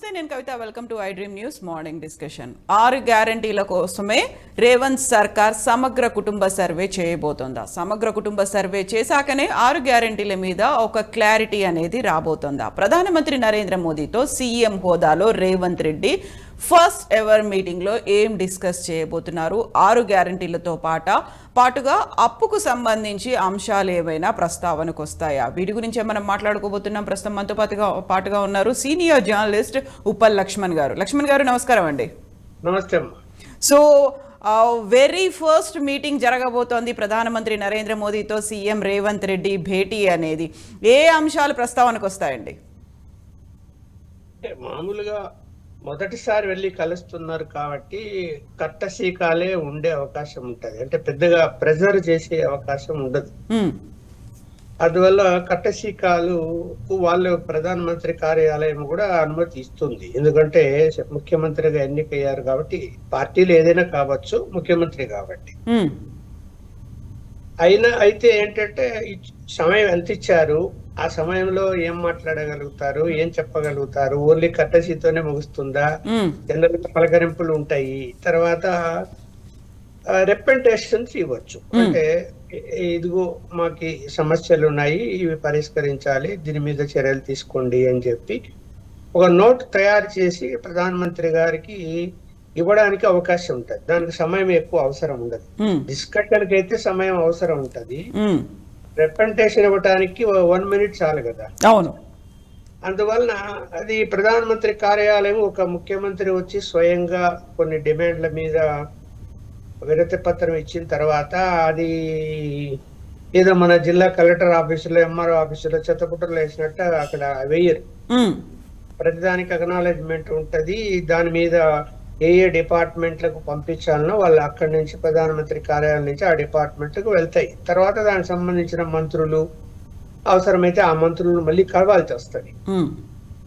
నమస్తే, నేను Kavitha. Welcome to I dream news morning discussion. 6 గ్యారంటీల కోసమే రేవంత్ సర్కార్ సమగ్ర కుటుంబ సర్వే చేయబోతోందా? సమగ్ర కుటుంబ సర్వే చేశాకనే 6 గ్యారంటీల మీద ఒక క్లారిటీ అనేది రాబోతోందా? ప్రధానమంత్రి నరేంద్ర మోదీతో సీఎం హోదాలో రేవంత్ రెడ్డి ఫస్ట్ ఎవర్ మీటింగ్లో ఏం డిస్కస్ చేయబోతున్నారు? 6 గ్యారంటీలతో పాటుగా అప్పుకు సంబంధించి అంశాలు ఏవైనా ప్రస్తావనకు వస్తాయా? వీటి గురించి మనం మాట్లాడుకోబోతున్నాం. ప్రస్తుతం మనతో పాటుగా ఉన్నారు సీనియర్ జర్నలిస్ట్ ఉప్పల్ లక్ష్మణ్ గారు. లక్ష్మణ్ గారు, నమస్కారం అండి. నమస్తే. సో వెరీ ఫస్ట్ మీటింగ్ జరగబోతోంది ప్రధానమంత్రి నరేంద్ర మోదీతో సీఎం రేవంత్ రెడ్డి భేటీ అనేది. ఏ అంశాలు ప్రస్తావనకు వస్తాయండి? మామూలుగా మొదటిసారి వెళ్ళి కలుస్తున్నారు కాబట్టి కట్టశీకాలే ఉండే అవకాశం ఉంటది. అంటే పెద్దగా ప్రెజర్ చేసే అవకాశం ఉండదు. అందువల్ల కట్టశీకాలు వాళ్ళు ప్రధానమంత్రి కార్యాలయం కూడా అనుమతి ఇస్తుంది. ఎందుకంటే ముఖ్యమంత్రిగా ఎన్నికయ్యారు కాబట్టి, పార్టీలు ఏదైనా కావచ్చు, ముఖ్యమంత్రి కాబట్టి. అయితే ఏంటంటే సమయం ఎంత ఇచ్చారు, ఆ సమయంలో ఏం మాట్లాడగలుగుతారు, ఏం చెప్పగలుగుతారు? ఓన్లీ కట్టసీతోనే ముగుస్తుందా? జనరల్ పలకరింపులు ఉంటాయి. తర్వాత రిప్రజెంటేషన్స్ ఇవ్వచ్చు. అంటే ఇదిగో మాకు సమస్యలు ఉన్నాయి, ఇవి పరిష్కరించాలి, దీని మీద చర్యలు తీసుకోండి అని చెప్పి ఒక నోట్ తయారు చేసి ప్రధానమంత్రి గారికి ఇవ్వడానికి అవకాశం ఉంటది. దానికి సమయం ఎక్కువ అవసరం ఉండదు. డిస్కషన్ కి అయితే సమయం అవసరం ఉంటది. రిప్రజెంటేషన్ ఇవ్వడానికి 1 minute చాలు కదా. అవును. అందువలన అది ప్రధానమంత్రి కార్యాలయం ఒక ముఖ్యమంత్రి వచ్చి స్వయంగా కొన్ని డిమాండ్ల మీద వినతి పత్రం ఇచ్చిన తర్వాత అది ఏదో మన జిల్లా కలెక్టర్ ఆఫీసులో, ఎంఆర్ఓ ఆఫీసులో చెత్తపుట్టలు వేసినట్టు అక్కడ వేయరు. ప్రతిదానికి అక్నాలెడ్జ్మెంట్ ఉంటది. దాని మీద ఏ డిపార్ట్మెంట్లకు పంపించాలనో వాళ్ళు అక్కడి నుంచి ప్రధానమంత్రి కార్యాలయం నుంచి ఆ డిపార్ట్మెంట్లకు వెళ్తాయి. తర్వాత దానికి సంబంధించిన మంత్రులు అవసరమైతే ఆ మంత్రులను మళ్ళీ కలవాల్సి వస్తుంది.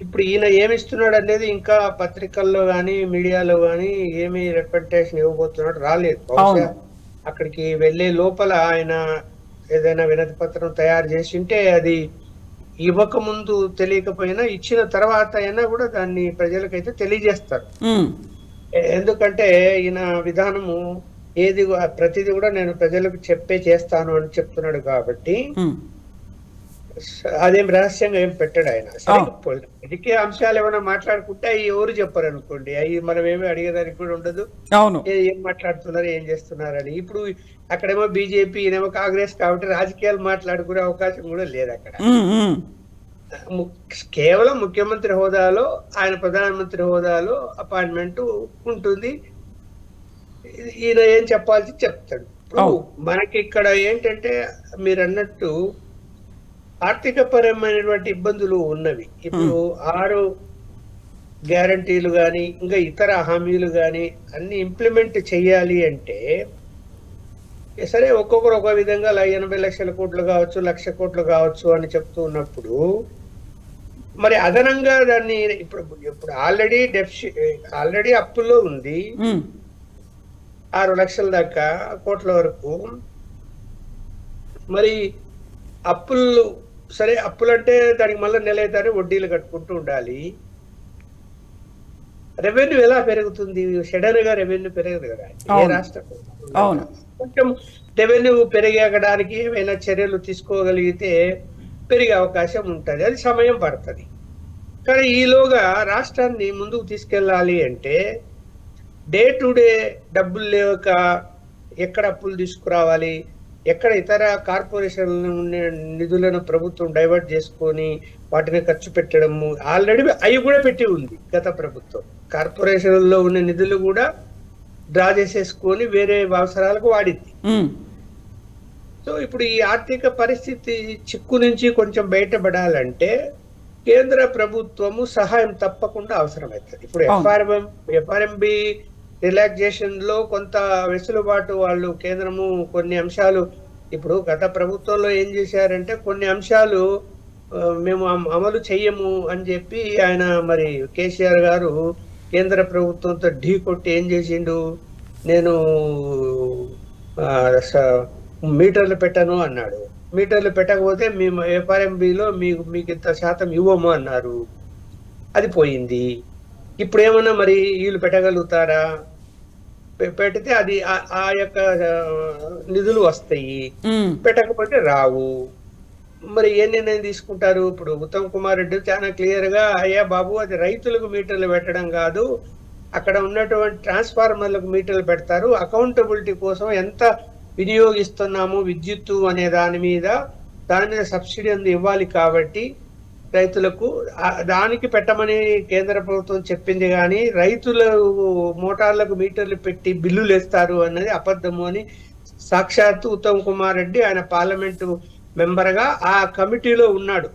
ఇప్పుడు ఈయన ఏమిస్తున్నాడు అనేది ఇంకా పత్రికల్లో గాని మీడియాలో గాని ఏమి రిప్రజెంటేషన్ ఇవ్వబోతున్నాడు రాలేదు. బహుశా అక్కడికి వెళ్లే లోపల ఆయన ఏదైనా వినతి పత్రం తయారు చేసి ఉంటే అది ఇవ్వక ముందు తెలియకపోయినా ఇచ్చిన తర్వాత అయినా కూడా దాన్ని ప్రజలకైతే తెలియజేస్తారు. ఎందుకంటే ఈయన విధానము ఏది ప్రతిదీ కూడా నేను ప్రజలకు చేస్తాను అని చెప్తున్నాడు కాబట్టి అదేం రహస్యంగా ఏం పెట్టాడు ఆయన. రాజకీయ అంశాలు ఏమైనా మాట్లాడుకుంటే అవి ఎవరు చెప్పారు అనుకోండి, అవి మనం ఏమి అడిగేదానికి కూడా ఉండదు. ఏం మాట్లాడుతున్నారు, ఏం చేస్తున్నారు అని. ఇప్పుడు అక్కడేమో బీజేపీ, ఈయనేమో కాంగ్రెస్ కాబట్టి రాజకీయాలు మాట్లాడుకునే అవకాశం కూడా లేదు అక్కడ. కేవలం ముఖ్యమంత్రి హోదాలో, ఆయన ప్రధానమంత్రి హోదాలో అపాయింట్మెంట్ ఉంటుంది. ఈయన ఏం చెప్పాల్సి చెప్తాడు. ఇప్పుడు మనకి ఇక్కడ ఏంటంటే మీరు అన్నట్టు ఆర్థిక పరమైనటువంటి ఇబ్బందులు ఉన్నవి. ఇప్పుడు 6 గ్యారంటీలు గాని ఇంకా ఇతర హామీలు గాని అన్ని ఇంప్లిమెంట్ చెయ్యాలి అంటే సరే ఒక్కొక్కరు ఒక విధంగా 80 లక్షల కోట్లు కావచ్చు, 1,00,000 కోట్లు కావచ్చు అని చెప్తూ ఉన్నప్పుడు మరి అదనంగా దాన్ని ఇప్పుడు ఆల్రెడీ అప్పుల్లో ఉంది 6 లక్షల దాకా కోట్ల వరకు. మరి అప్పులు సరే, అప్పులంటే దానికి మళ్ళీ నెల అయితే వడ్డీలు కట్టుకుంటూ ఉండాలి. రెవెన్యూ ఎలా పెరుగుతుంది? సడన్ గా రెవెన్యూ పెరగదు కదా ఏ రాష్ట్రం. కొంచెం రెవెన్యూ పెరగడానికి ఏమైనా చర్యలు తీసుకోగలిగితే పెరిగే అవకాశం ఉంటుంది. అది సమయం పడుతుంది. కానీ ఈలోగా రాష్ట్రాన్ని ముందుకు తీసుకెళ్ళాలి అంటే డే టు డే డబ్బులు లేక ఎక్కడ అప్పులు తీసుకురావాలి, ఎక్కడ ఇతర కార్పొరేషన్ల ఉన్న నిధులను ప్రభుత్వం డైవర్ట్ చేసుకొని వాటిని ఖర్చు పెట్టడము. ఆల్రెడీ అవి కూడా పెట్టి ఉంది గత ప్రభుత్వం. కార్పొరేషన్లో ఉన్న నిధులు కూడా డ్రా చేసేసుకొని వేరే అవసరాలకు వాడింది. సో ఇప్పుడు ఈ ఆర్థిక పరిస్థితి చిక్కు నుంచి కొంచెం బయటపడాలంటే కేంద్ర ప్రభుత్వము సహాయం తప్పకుండా అవసరమవుతుంది. ఇప్పుడు ఎఫ్ఆర్ఎంబి రిలాక్సేషన్ లో కొంత వెసులుబాటు వాళ్ళు కేంద్రము కొన్ని అంశాలు ఇప్పుడు గత ప్రభుత్వంలో ఏం చేశారంటే కొన్ని అంశాలు మేము అమలు చెయ్యము అని చెప్పి ఆయన మరి కేసీఆర్ గారు కేంద్ర ప్రభుత్వంతో ఢీ కొట్టి ఏం చేసిండు, నేను మీటర్లు పెట్టను అన్నాడు. మీటర్లు పెట్టకపోతే మేము ఎఫ్ఆర్ఎంబిలో మీకు ఇంత శాతం ఇవ్వము అన్నారు. అది పోయింది. ఇప్పుడు ఏమన్నా మరి వీళ్ళు పెట్టగలుగుతారా? పెడితే అది ఆ యొక్క నిధులు వస్తాయి, పెట్టకపోతే రావు. మరి ఏ నిర్ణయం తీసుకుంటారు? ఇప్పుడు ఉత్తమ్ కుమార్ రెడ్డి చాలా క్లియర్ గా, అయ్యా బాబు అది రైతులకు మీటర్లు పెట్టడం కాదు, అక్కడ ఉన్నటువంటి ట్రాన్స్ఫార్మర్లకు మీటర్లు పెడతారు, అకౌంటబిలిటీ కోసం ఎంత వినియోగిస్తున్నాము విద్యుత్తు అనే దాని మీద సబ్సిడీ ఇవ్వాలి కాబట్టి రైతులకు దానికి పెట్టమని కేంద్ర ప్రభుత్వం చెప్పింది. కానీ రైతుల మోటార్లకు మీటర్లు పెట్టి బిల్లులు వేస్తారు అన్నది అబద్ధము అని సాక్షాత్తు ఉత్తమ్ కుమార్ రెడ్డి ఆయన పార్లమెంటు మెంబర్ గా ఆ కమిటీలో ఉన్నాడు.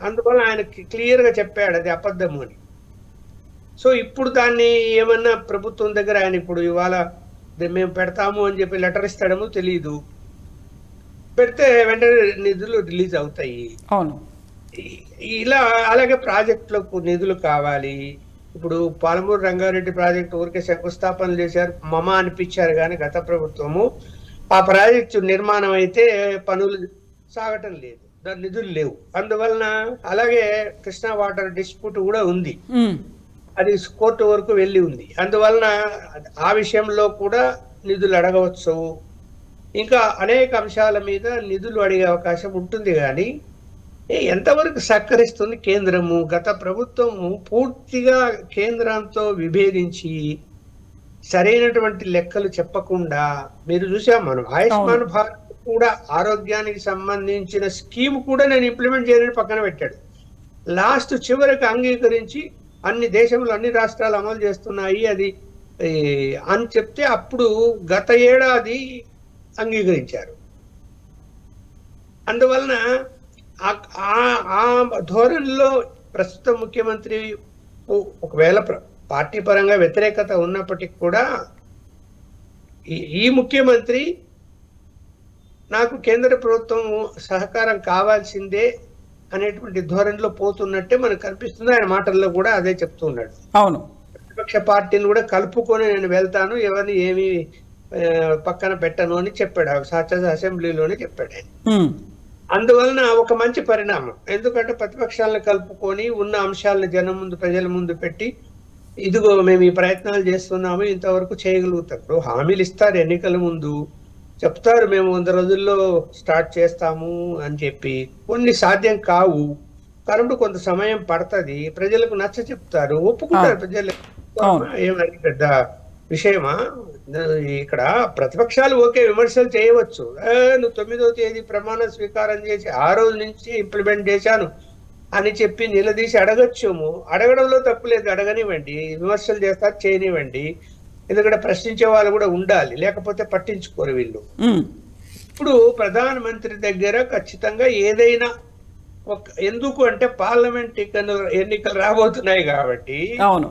అందువల్ల ఆయన క్లియర్ గా చెప్పాడు అది అబద్ధము అని. సో ఇప్పుడు దాన్ని ఏమన్నా ప్రభుత్వం దగ్గర ఆయన ఇప్పుడు ఇవాళ మేము పెడతాము అని చెప్పి లెటర్ ఇస్తాడేమో తెలియదు. పెడితే వెంటనే నిధులు రిలీజ్ అవుతాయి. అవును, ఇలా అలాగే ప్రాజెక్టులకు నిధులు కావాలి. ఇప్పుడు పాలమూరు రంగారెడ్డి ప్రాజెక్టు ఊరికే శంకుస్థాపన చేశారు, మమ అనిపించారు కానీ గత ప్రభుత్వము ఆ ప్రాజెక్టు నిర్మాణం అయితే పనులు సాగటం లేదు, దాని నిధులు లేవు. అందువలన అలాగే కృష్ణా వాటర్ డిస్ప్యూట్ కూడా ఉంది, అది కోర్టు వరకు వెళ్ళి ఉంది. అందువలన ఆ విషయంలో కూడా నిధులు అడగవచ్చు. ఇంకా అనేక అంశాల మీద నిధులు అడిగే అవకాశం ఉంటుంది. కానీ ఎంతవరకు సహకరిస్తుంది కేంద్రము? గత ప్రభుత్వము పూర్తిగా కేంద్రంతో విభేదించి సరైనటువంటి లెక్కలు చెప్పకుండా, మీరు చూసాం మనం ఆయుష్మాన్ భారత్ కూడా ఆరోగ్యానికి సంబంధించిన స్కీమ్ కూడా నేను ఇంప్లిమెంట్ చేయడానికి పక్కన పెట్టాడు. లాస్ట్ చివరికి అంగీకరించి అన్ని దేశంలో అన్ని రాష్ట్రాలు అమలు చేస్తున్నాయి అది అని చెప్తే అప్పుడు గత ఏడాది అంగీకరించారు. అందువలన ఆ ధోరణిలో ప్రస్తుత ముఖ్యమంత్రి ఒకవేళ పార్టీ పరంగా వ్యతిరేకత ఉన్నప్పటికీ కూడా ఈ ముఖ్యమంత్రి నాకు కేంద్ర ప్రభుత్వం సహకారం కావాల్సిందే అనేటువంటి ధోరణిలో పోతున్నట్టే మనకు కనిపిస్తుంది. ఆయన మాటల్లో కూడా అదే చెప్తూ ఉన్నాడు. అవును, ప్రతిపక్ష పార్టీని కూడా కలుపుకొని నేను వెళ్తాను, ఎవరిని ఏమి పక్కన పెట్టను అని చెప్పాడు, అసెంబ్లీలోనే చెప్పాడు ఆయన. అందువలన ఒక మంచి పరిణామం. ఎందుకంటే ప్రతిపక్షాలను కలుపుకొని ఉన్న అంశాలను జనం ముందు ప్రజల ముందు పెట్టి ఇదిగో మేము ఈ ప్రయత్నాలు చేస్తున్నాము, ఇంతవరకు చేయగలుగుతారు. హామీలు ఇస్తారు, ఎన్నికల ముందు చెప్తారు మేము 100 రోజుల్లో స్టార్ట్ చేస్తాము అని చెప్పి, కొన్ని సాధ్యం కావు, కరెంటు కొంత సమయం పడుతుంది, ప్రజలకు నచ్చ చెప్తారు, ఒప్పుకుంటారు ప్రజలు. ఏమని పెద్ద విషయమా? ఇక్కడ ప్రతిపక్షాలు ఓకే విమర్శలు చేయవచ్చు, నువ్వు 9వ తేదీ ప్రమాణ స్వీకారం చేసి ఆ రోజు నుంచి ఇంప్లిమెంట్ చేశాను అని చెప్పి నిలదీసి అడగచ్చేమో. అడగడంలో తప్పులేదు, అడగనివ్వండి, విమర్శలు చేస్తారు చేయనివ్వండి, ఎందుకంటే ప్రశ్నించే వాళ్ళు కూడా ఉండాలి, లేకపోతే పట్టించుకోరు వీళ్ళు. ఇప్పుడు ప్రధానమంత్రి దగ్గర ఖచ్చితంగా ఏదైనా ఎందుకు అంటే పార్లమెంట్ ఎన్నికలు రాబోతున్నాయి కాబట్టి. అవును,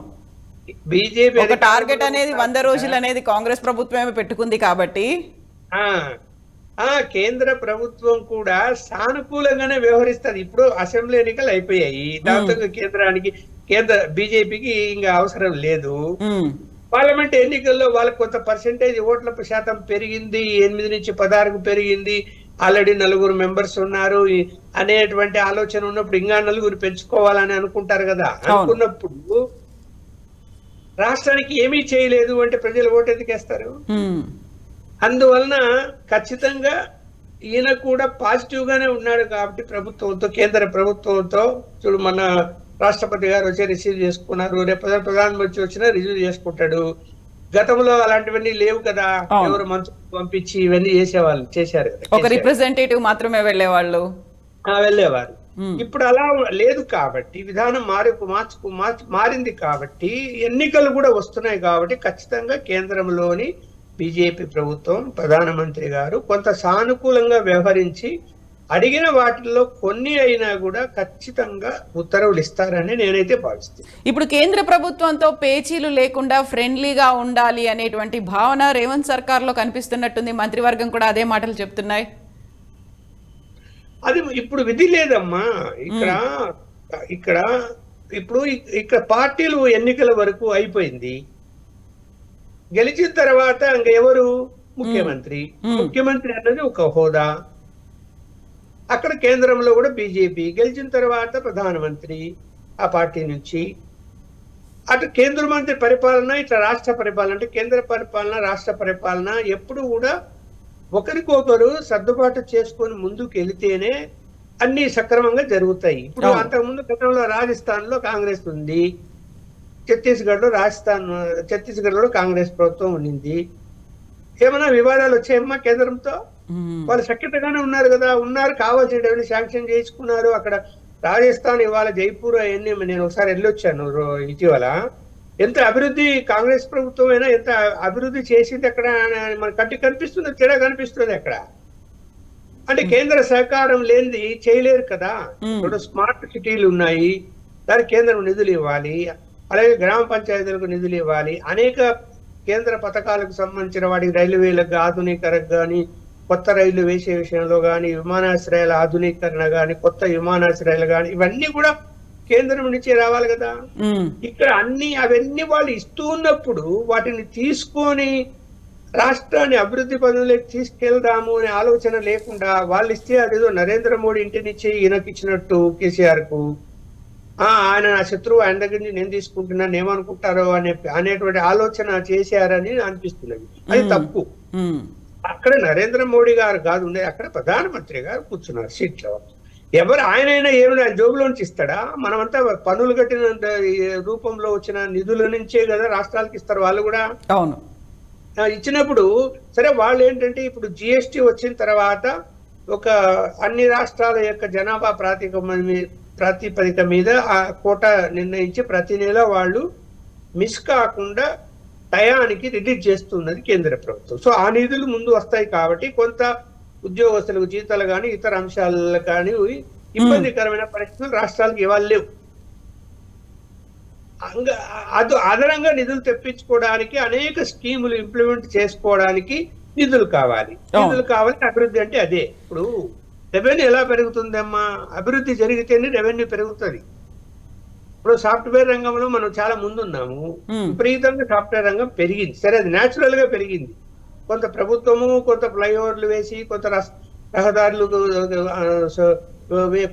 బీజేపీ ఒక టార్గెట్ అనేది 100 రోజులు అనేది కాంగ్రెస్ ప్రభుత్వమే పెట్టుకుంది కాబట్టి కేంద్ర ప్రభుత్వం కూడా సానుకూలంగానే వ్యవహరిస్తుంది. ఇప్పుడు అసెంబ్లీ ఎన్నికలు అయిపోయాయి, దాంతో కేంద్ర బీజేపీకి ఇంకా అవసరం లేదు. పార్లమెంట్ ఎన్నికల్లో వాళ్ళకి కొంత పర్సెంటేజ్ ఓట్ల శాతం పెరిగింది, 8 నుంచి 16కు పెరిగింది, ఆల్రెడీ 4 మెంబర్స్ ఉన్నారు అనేటువంటి ఆలోచన ఉన్నప్పుడు ఇంకా 4 పెంచుకోవాలని అనుకుంటారు కదా. అనుకున్నప్పుడు రాష్ట్రానికి ఏమీ చేయలేదు అంటే ప్రజలు ఓటు ఎందుకేస్తారు? అందువలన ఖచ్చితంగా ఈయన కూడా పాజిటివ్ గానే ఉన్నాడు కాబట్టి ప్రభుత్వంతో, కేంద్ర ప్రభుత్వంతో. చూడు, మన రాష్ట్రపతి గారు వచ్చి రిసీవ్ చేసుకున్నారు, రేపు ప్రధానమంత్రి వచ్చినా రిసీవ్ చేసుకుంటాడు. గతంలో అలాంటివన్నీ లేవు కదా, ఎవరు మంత్రులు పంపించి ఇవన్నీ చేశారు కదా, ఒక రిప్రజెంటేటివ్ మాత్రమే వెళ్ళేవాళ్ళు. ఇప్పుడు అలా లేదు కాబట్టి విధానం మారింది కాబట్టి ఎన్నికలు కూడా వస్తున్నాయి కాబట్టి ఖచ్చితంగా కేంద్రంలోని బీజేపీ ప్రభుత్వం, ప్రధానమంత్రి గారు కొంత సానుకూలంగా వ్యవహరించి అడిగిన వాటిల్లో కొన్ని అయినా కూడా ఖచ్చితంగా ఉత్తర్వులు ఇస్తారని నేనైతే భావిస్తాను. ఇప్పుడు కేంద్ర ప్రభుత్వంతో పేచీలు లేకుండా ఫ్రెండ్లీగా ఉండాలి అనేటువంటి భావన రేవంత్ సర్కార్ లో కనిపిస్తున్నట్టుంది. మంత్రివర్గం కూడా అదే మాటలు చెప్తున్నాయి. అది ఇప్పుడు విధి లేదమ్మా. ఇక్కడ పార్టీలు ఎన్నికల వరకు అయిపోయింది. గెలిచిన తర్వాత ఇంక ఎవరు ముఖ్యమంత్రి? ముఖ్యమంత్రి అన్నది ఒక హోదా. అక్కడ కేంద్రంలో కూడా బీజేపీ, గెలిచిన తర్వాత ప్రధానమంత్రి ఆ పార్టీ నుంచి. అటు కేంద్ర మంత్రి పరిపాలన, ఇట్లా రాష్ట్ర పరిపాలన, అంటే కేంద్ర పరిపాలన రాష్ట్ర పరిపాలన ఎప్పుడు కూడా ఒకరికొకరు సర్దుబాటు చేసుకొని ముందుకు వెళితేనే అన్ని సక్రమంగా జరుగుతాయి. ఇప్పుడు అంతకుముందు గతంలో రాజస్థాన్ లో కాంగ్రెస్ ఉంది, ఛత్తీస్గఢ్ లో కాంగ్రెస్ ప్రభుత్వం ఉండింది. ఏమైనా వివాదాలు వచ్చాయమ్మా కేంద్రంతో? వాళ్ళు సఖ్యతగానే ఉన్నారు కదా, కావాల్సిన శాంక్షన్ చేసుకున్నారు. అక్కడ రాజస్థాన్ ఇవాళ జైపూర్ అవన్నీ నేను ఒకసారి వెళ్ళొచ్చాను ఇటీవల. ఎంత అభివృద్ధి కాంగ్రెస్ ప్రభుత్వం అయినా ఎంత అభివృద్ధి చేసింది అక్కడ మన కంటికి కనిపిస్తుంది, తేడా కనిపిస్తుంది అక్కడ. అంటే కేంద్ర సహకారం లేనిది చేయలేరు కదా. ఇప్పుడు స్మార్ట్ సిటీలు ఉన్నాయి, దానికి కేంద్రం నిధులు ఇవ్వాలి, అలాగే గ్రామ పంచాయతీలకు నిధులు ఇవ్వాలి, అనేక కేంద్ర పథకాలకు సంబంధించిన వాటికి రైల్వేలకు ఆధునీకరణ కానీ, కొత్త రైళ్లు వేసే విషయంలో కానీ, విమానాశ్రయాల ఆధునీకరణ కానీ, కొత్త విమానాశ్రయాలు కానీ, ఇవన్నీ కూడా కేంద్రం నుంచి రావాలి కదా. ఇక్కడ అవన్నీ వాళ్ళు ఇస్తూ ఉన్నప్పుడు వాటిని తీసుకొని రాష్ట్రాన్ని అభివృద్ధి పనులకు తీసుకెళ్దాము అనే ఆలోచన లేకుండా వాళ్ళు ఇస్తే అదేదో నరేంద్ర మోడీ ఇంటి నుంచి ఈయనకి ఇచ్చినట్టు కేసీఆర్ కు ఆయన నా శత్రువు, ఆయన దగ్గర నుంచి నేను తీసుకుంటున్నాను ఏమనుకుంటారో అనేటువంటి ఆలోచన చేశారని అనిపిస్తున్నది. అది తప్పు. అక్కడ నరేంద్ర మోడీ గారు కాదు ఉండే, అక్కడ ప్రధానమంత్రి గారు కూర్చున్నారు సీట్లో. ఆయనైనా ఏమైనా జోబులోంచి ఇస్తాడా? మనమంతా పన్నులు కట్టిన రూపంలో వచ్చిన నిధుల నుంచే కదా రాష్ట్రాలకు ఇస్తారు వాళ్ళు కూడా. అవును, ఇచ్చినప్పుడు సరే వాళ్ళు ఏంటంటే ఇప్పుడు జిఎస్టి వచ్చిన తర్వాత ఒక అన్ని రాష్ట్రాల యొక్క జనాభా ప్రాతిపదిక మీద ఆ కోటా నిర్ణయించి ప్రతి నెల వాళ్ళు మిస్ కాకుండా టయానికి రిలీజ్ చేస్తున్నది కేంద్ర ప్రభుత్వం. సో ఆ నిధులు ముందు వస్తాయి కాబట్టి కొంత ఉద్యోగస్తులకు జీతాలు కానీ ఇతర అంశాలు కానీ ఇబ్బందికరమైన పరిస్థితులు రాష్ట్రాలకు ఇవ్వాలి లేవు. అదనంగా నిధులు తెప్పించుకోవడానికి అనేక స్కీములు ఇంప్లిమెంట్ చేసుకోవడానికి నిధులు కావాలి. అభివృద్ధి అంటే అదే. ఇప్పుడు రెవెన్యూ ఎలా పెరుగుతుందమ్మా? అభివృద్ధి జరిగితేనే రెవెన్యూ పెరుగుతుంది. ఇప్పుడు సాఫ్ట్వేర్ రంగంలో మనం చాలా ముందున్నాము, విపరీతంగా సాఫ్ట్వేర్ రంగం పెరిగింది. సరే, అది న్యాచురల్ గా పెరిగింది. కొంత ప్రభుత్వము కొంత ఫ్లైఓవర్లు వేసి, కొంత రహదారులు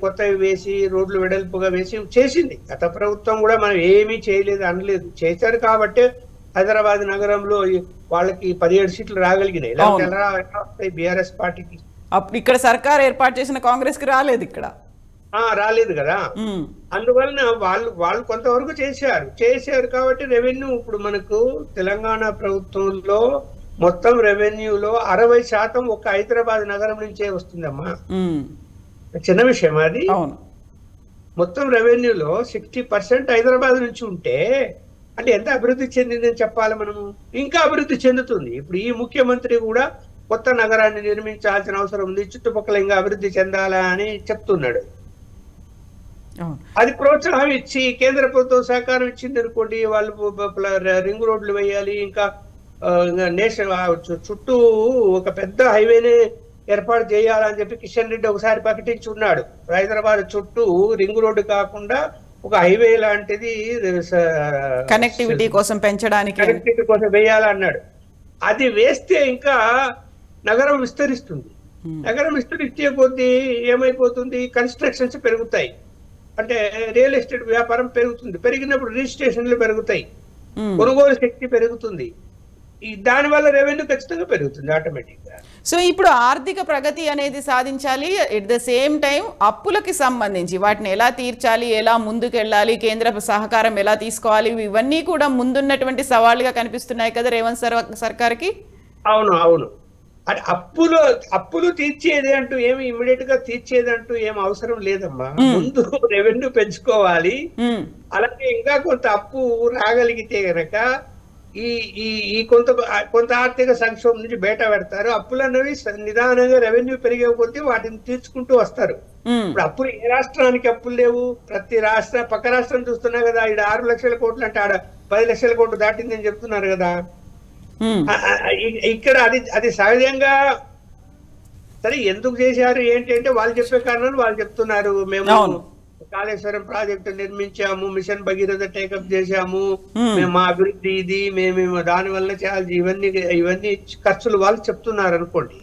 కొత్తవి వేసి, రోడ్లు వెడల్పుగా వేసి చేసింది. గత ప్రభుత్వం కూడా మనం ఏమీ చేయలేదు అనలేదు, చేశారు కాబట్టి హైదరాబాద్ నగరంలో వాళ్ళకి 17 సీట్లు రాగలిగినాయి. బీఆర్ఎస్ పార్టీకి అప్పుడు ఇక్కడ సర్కార్ ఏర్పాటు చేసిన కాంగ్రెస్ కి రాలేదు, ఇక్కడ రాలేదు కదా. అందువలన వాళ్ళు కొంతవరకు చేశారు కాబట్టి రెవెన్యూ ఇప్పుడు మనకు తెలంగాణ ప్రభుత్వంలో మొత్తం రెవెన్యూలో 60% ఒక్క హైదరాబాద్ నగరం నుంచే వస్తుందమ్మా. చిన్న విషయం అది. మొత్తం రెవెన్యూలో 60% హైదరాబాద్ నుంచి ఉంటే అంటే ఎంత అభివృద్ధి చెందిందని చెప్పాలి మనము. ఇంకా అభివృద్ధి చెందుతుంది. ఇప్పుడు ఈ ముఖ్యమంత్రి కూడా కొత్త నగరాన్ని నిర్మించాల్సిన అవసరం ఉంది, చుట్టుపక్కల ఇంకా అభివృద్ధి చెందాలా అని చెప్తున్నాడు. అది ప్రోత్సాహం ఇచ్చి కేంద్ర ప్రభుత్వం సహకారం ఇచ్చింది అనుకోండి, వాళ్ళు రింగ్ రోడ్లు వేయాలి, ఇంకా చుట్టూ ఒక పెద్ద హైవేనే ఏర్పాటు చేయాలని చెప్పి కిషన్ రెడ్డి ఒకసారి ప్రకటించున్నాడు. హైదరాబాద్ చుట్టూ రింగ్ రోడ్డు కాకుండా ఒక హైవే లాంటిది కనెక్టివిటీ కోసం వేయాలన్నాడు. అది వేస్తే ఇంకా నగరం విస్తరిస్తుంది. నగరం విస్తరించే కొద్దీ ఏమైపోతుంది, కన్స్ట్రక్షన్స్ పెరుగుతాయి, అంటే రియల్ ఎస్టేట్ వ్యాపారం పెరుగుతుంది. పెరిగినప్పుడు రిజిస్ట్రేషన్లు పెరుగుతాయి, కొనుగోలు శక్తి పెరుగుతుంది. దానివల్ల రెవెన్యూ ఖచ్చితంగా పెరుగుతుంది ఆటోమేటిక్ గా. సో ఇప్పుడు ఆర్థిక ప్రగతి అనేది సాధించాలి, ఎట్ ద సేమ్ టైం అప్పులకి సంబంధించి వాటిని ఎలా తీర్చాలి, ఎలా ముందుకెళ్ళాలి, కేంద్ర సహకారం ఎలా తీసుకోవాలి, ఇవన్నీ కూడా ముందున్నటువంటి సవాళ్ళుగా కనిపిస్తున్నాయి కదా రేవంత్ సర్కార్కి. అవును. అంటే అప్పులు తీర్చేది అంటూ ఏమి ఇమ్మీడియట్ గా తీర్చేది అంటూ ఏం అవసరం లేదమ్మా. ముందు రెవెన్యూ పెంచుకోవాలి, అలాగే ఇంకా కొంత అప్పు రాగలిగితే గనక ఈ కొంత ఆర్థిక సంక్షోభం నుంచి బయట పెడతారు. అప్పులు అనేవి నిదానంగా రెవెన్యూ పెరిగే కొద్దీ వాటిని తీర్చుకుంటూ వస్తారు. ఇప్పుడు అప్పులు ఏ రాష్ట్రానికి అప్పులు లేవు? ప్రతి పక్క రాష్ట్రం చూస్తున్నా కదా, ఇక్కడ 6 లక్షల కోట్లు అంటే ఆడ 10 లక్షల కోట్లు దాటిందని చెప్తున్నారు కదా. ఇక్కడ అది సహజంగా సరే ఎందుకు చేశారు ఏంటి అంటే వాళ్ళు చెప్పే కారణాలు వాళ్ళు చెప్తున్నారు. మేము కాళేశ్వరం ప్రాజెక్టు నిర్మించాము, మిషన్ భగీరథ టేకప్ చేశాము, మేము మా అభివృద్ధి ఇది, మేము దాని వల్ల చేయాలి, ఇవన్నీ ఖర్చులు వాళ్ళు చెప్తున్నారు అనుకోండి.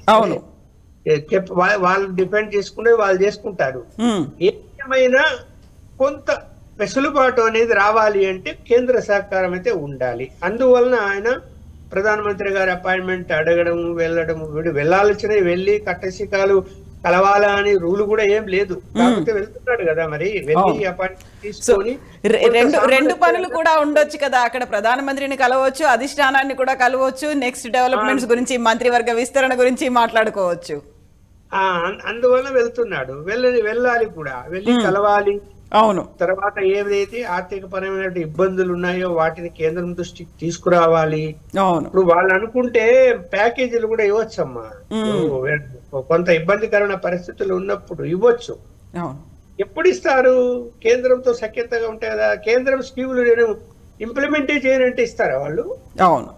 వాళ్ళు డిపెండ్ చేసుకునే వాళ్ళు చేసుకుంటారు. ఏమైనా కొంత వెసులుబాటు అనేది రావాలి అంటే కేంద్ర సహకారం అయితే ఉండాలి. అందువలన ఆయన ప్రధానమంత్రి గారి అపాయింట్మెంట్ అడగడం, వెళ్ళడం, వెళ్ళాల్సిన వెళ్ళి కట్టసికాలు కలవాలా అని రూల్ కూడా ఏం లేదు, కాకపోతే వెళ్తున్నాడు కదా, మరి వెళ్ళి అపాయింట్మెంట్ తీసుకొని రెండు పనులు కూడా ఉండొచ్చు కదా, అక్కడ ప్రధానమంత్రిని కలవచ్చు, అధిష్టానాన్ని కూడా కలవచ్చు, నెక్స్ట్ డెవలప్మెంట్స్ గురించి మంత్రివర్గ విస్తరణ గురించి మాట్లాడుకోవచ్చు. అందువల్ల వెళ్తున్నాడు, వెళ్ళాలి కూడా, వెళ్ళి కలవాలి. అవును. తర్వాత ఏదైతే ఆర్థిక పరమైన ఇబ్బందులు ఉన్నాయో వాటిని కేంద్రం దృష్టికి తీసుకురావాలి. అవును. ఇప్పుడు వాళ్ళు అనుకుంటే ప్యాకేజీలు కూడా ఇవ్వచ్చమ్మా, కొంత ఇబ్బందికరమైన పరిస్థితులు ఉన్నప్పుడు ఇవ్వచ్చు. ఎప్పుడు ఇస్తారు? కేంద్రంతో సఖ్యతగా ఉంటాయి కదా, కేంద్రం స్కీములు నేను ఇంప్లిమెంటే చేయనంటే ఇస్తారా వాళ్ళు? అవును.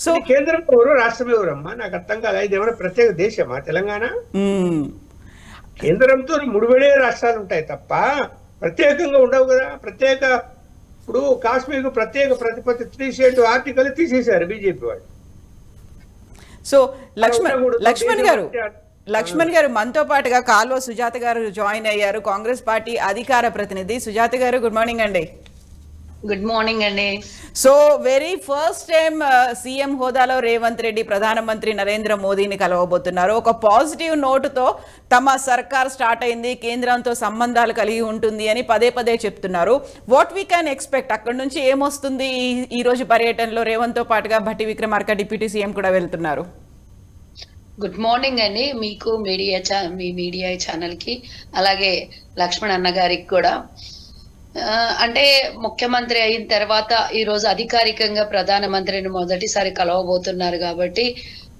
సో కేంద్రం ఎవరు, రాష్ట్రం ఎవరమ్మా? నాకు అర్థం కాదు. ఇది ఏమైనా ప్రత్యేక దేశమా తెలంగాణ? కేంద్రంతో ముడిపడే రాష్ట్రాలు ఉంటాయి తప్ప ప్రత్యేకంగా ఉండవు కదా. ఇప్పుడు కాశ్మీర్ కు ప్రత్యేక ప్రతిపత్తి 3 ఆర్టికల్ తీసేశారు బీజేపీ వాళ్ళు. సో లక్ష్మణ్ గారు మనతో పాటుగా కాల్వ సుజాత గారు జాయిన్ అయ్యారు, కాంగ్రెస్ పార్టీ అధికార ప్రతినిధి. సుజాత గారు, గుడ్ మార్నింగ్ అండి. గుడ్ మార్నింగ్ అండి. So very first time CM హోదాలో రేవంత్ రెడ్డి ప్రధానమంత్రి నరేంద్ర మోదీని కలవబోతున్నారు. ఒక పాజిటివ్ నోటుతో తమ సర్కార్ స్టార్ట్ అయింది, కేంద్రంతో సంబంధాలు కలిగి ఉంటుంది అని పదే పదే చెప్తున్నారు. What we can expect? అక్కడ నుంచి ఏమొస్తుంది? ఈ రోజు పర్యటనలో రేవంత్ తో పాటుగా భట్టి విక్రమార్క డిప్యూటీ సీఎం కూడా వెళ్తున్నారు. గుడ్ మార్నింగ్ అండి మీకు, మీ మీడియా ఛానల్ కి, అలాగే లక్ష్మణ్ అన్న గారికి కూడా. అంటే ముఖ్యమంత్రి అయిన తర్వాత ఈ రోజు అధికారికంగా ప్రధానమంత్రిని మొదటిసారి కలవబోతున్నారు కాబట్టి,